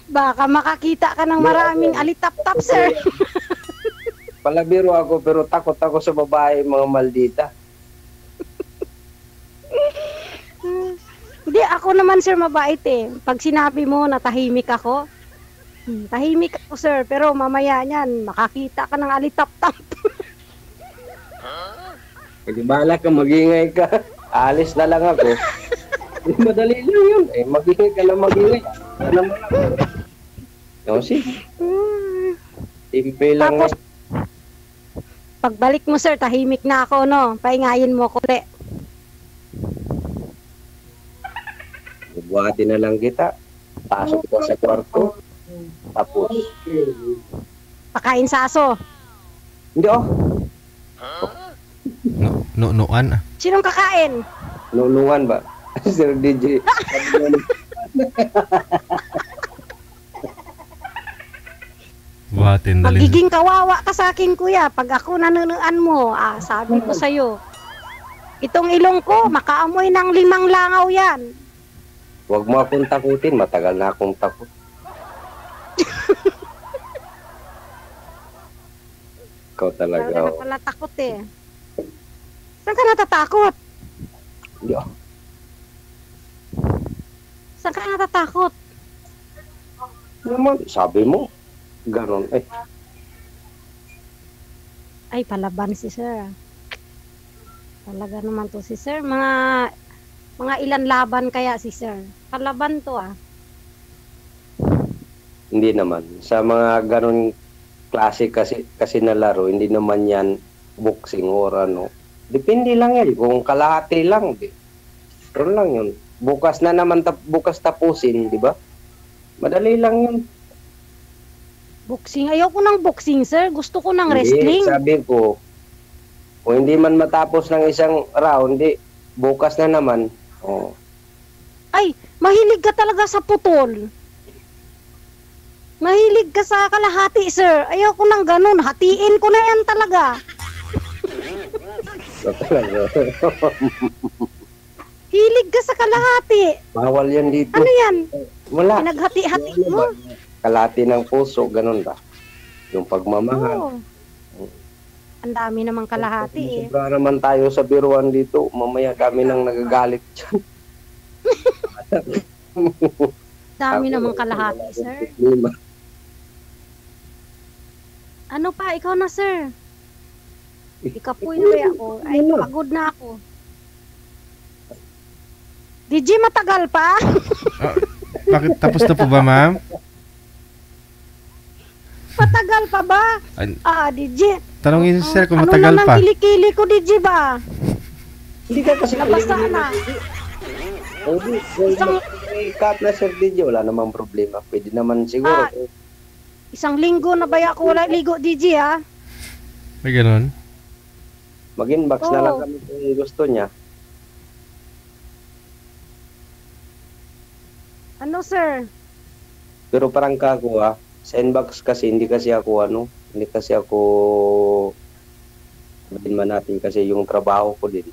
Baka makakita ka ng maraming alitap-tap, sir. Palabiro ako pero takot ako sa babae, mga maldita. Hindi, ako naman, sir, mabait eh. Pag sinabi mo na tahimik ako, tahimik ako, sir. Pero mamaya niyan, makakita ka ng alitap-tap. Hindi bala ka, magingay ka. Alis na lang ako. Madali lang yun. Eh, magingay ka lang, magingay. Alam mo lang. No, sige. Simple lang. Tapos, pagbalik mo, sir, tahimik na ako, no? Paingayin mo ko ulit. Bubuhatin na lang kita. Pasok ka sa kwarto. Tapos. Pakain sa aso. Hindi, oh. Nuan. Sinong kakain? Nulungan ba? Sir DJ. Buhatin dali. Magiging kawawa ka sa akin, kuya. Pag ako nanunuan mo, sabi ko sa'yo, itong ilong ko, makaamoy ng 5 langaw yan. Huwag mo akong takutin. Matagal na akong takot. Ikaw talaga. Wala na pala takot eh. Saan ka natatakot? Hindi, oh. Saan ka natatakot? Naman, sabi mo. Ganon. Eh, Ay, palaban si sir. Talaga naman to si sir. Mga Mga ilan laban kaya si sir? Kalaban to ah. Hindi naman. Sa mga ganun klase kasi na laro, hindi naman yan boxing or ano. Depende lang yan. Kung kalahati lang, pero lang yun. Bukas na naman, bukas tapusin, di ba? Madali lang yun. Boxing. Ayoko ng boxing, sir. Gusto ko ng Hindi, wrestling. sabi ko, kung hindi man matapos ng isang round, bukas na naman. Oh. Ay, mahilig ka talaga sa putol. Mahilig ka sa kalahati, sir. Ayoko ng ganun. Hatiin ko na yan talaga. Hilig ka sa kalahati. Bawal yan dito. Ano yan? Wala. Pinaghati-hati mo? Kalahati ng puso, ganun ba? Yung pagmamahal. Oo. Ang dami namang kalahati eh. Sobra naman tayo sa biruan dito. Mamaya kami nang nagagalit dyan. Dami namang kalahati, sir. Ano pa? Ikaw na, sir. Ikapoy na ba ako? Ay, pagod na ako. DJ, matagal pa? Bakit tapos na po ba, ma'am? Matagal pa ba? DJ. Tanongin si sir kung matagal ano pa. Ano kilikili ko, DJ ba? Hindi ka kasi nabasa na. Isang cut na, Sir DJ, wala namang problema. Pwede naman siguro. Isang linggo na ba ako wala ligo, DJ, ha? May ganun? Mag-inbox na lang kami kung gusto niya. Ano, sir? Pero parang kakuha, sa inbox kasi, hindi kasi ako sabihin man natin kasi yung trabaho ko din.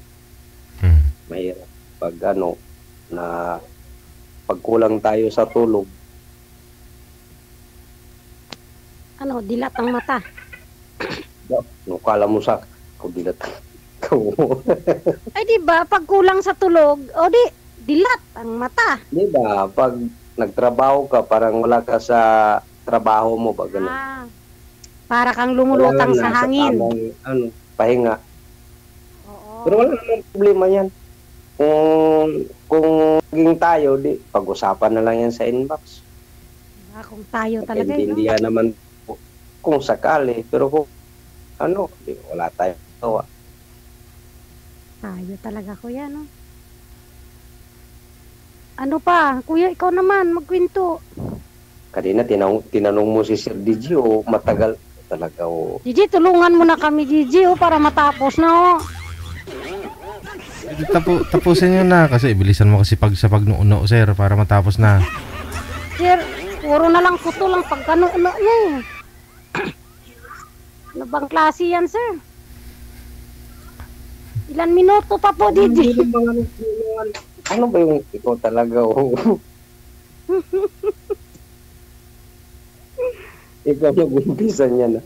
Mahirap. Pag na pagkulang tayo sa tulog. Ano, dilat ang mata? No, kala mo sa dilat Ay, di ba pag kulang sa tulog, dilat ang mata. Di ba? Pag nagtrabaho ka, parang wala ka sa trabaho mo ba ganun? Para kang lumulutang sa hangin. Pahinga. Oo. Pero wala namang problema yan. Kung naging tayo, pag-usapan na lang yan sa inbox. Kung tayo talaga, hindi naman kung sakali. Pero kung wala tayo. Tayo talaga, kuya, no? Ano pa? Kuya, ikaw naman, magkwento. Kanina, tinanong mo si Sir DJ, matagal talaga, DJ, tulungan mo na kami, DJ, para matapos na, Tapusin nyo na kasi ibilisan mo kasi sa pagnuuno, sir, para matapos na. Sir, puro na lang kuto lang pagkanuuno niya eh. Ano bang klase yan, sir? Ilan minuto pa po, DJ? Ano ba yung ikaw talaga, Ikaw nag-umpisa niya na.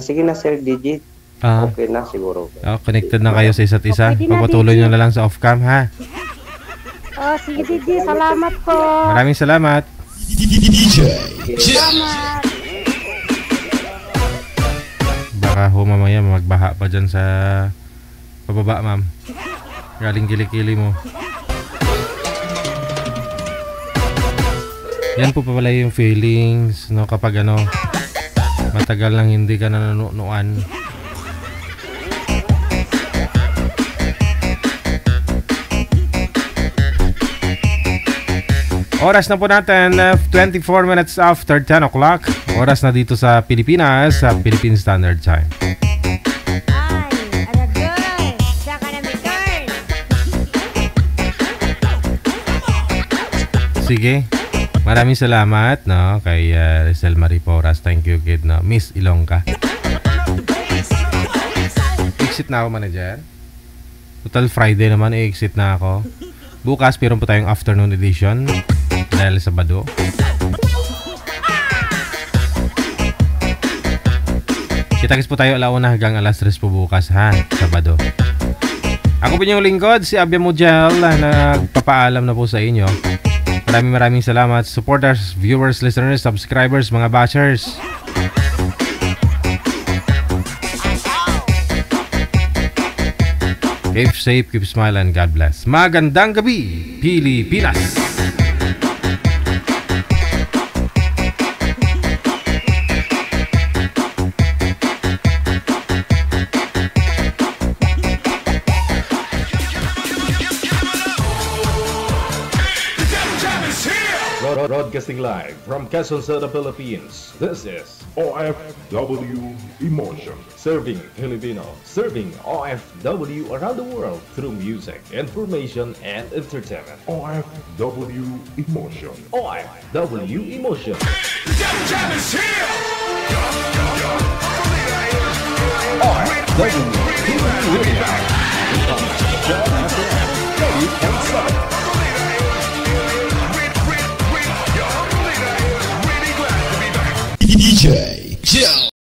Sige na, Sir DJ. Okay na siguro. Connected na kayo sa isa't isa. Pagpatuloy nyo na lang sa off-cam, ha? Sige, DJ. Salamat po. Maraming salamat. Salamat. Baka mamaya magbaha pa dyan sa pababa, ma'am. Galing kilikili mo. Yan po pala yung feelings, no, kapag matagal lang hindi ka nanunuan. Oras na po natin, 24 minutes after 10 o'clock. Oras na dito sa Pilipinas, sa Philippine Standard Time. Sige. Maraming salamat, no, kay Rizal Marie Porras. Thank you, kid, no. Miss Ilongka. Exit na ako, manager. Total Friday naman, exit na ako. Bukas, meron po tayong afternoon edition dahil Sabado. Kita-kits po tayo alauna hanggang alas 3 po bukas, ha? Sabado. Ako po yung lingkod, si Abia Mujel, na nagpapaalam na po sa inyo. Maraming salamat, supporters, viewers, listeners, subscribers, mga bashers. Keep safe, keep smiling, God bless. Magandang gabi, Pilipinas! Broadcasting live from Quezon City, Philippines. This is OFW Emotion. Serving Filipino. Serving OFW around the world through music, information, and entertainment. OFW Emotion. OFW Emotion. DJ Joe.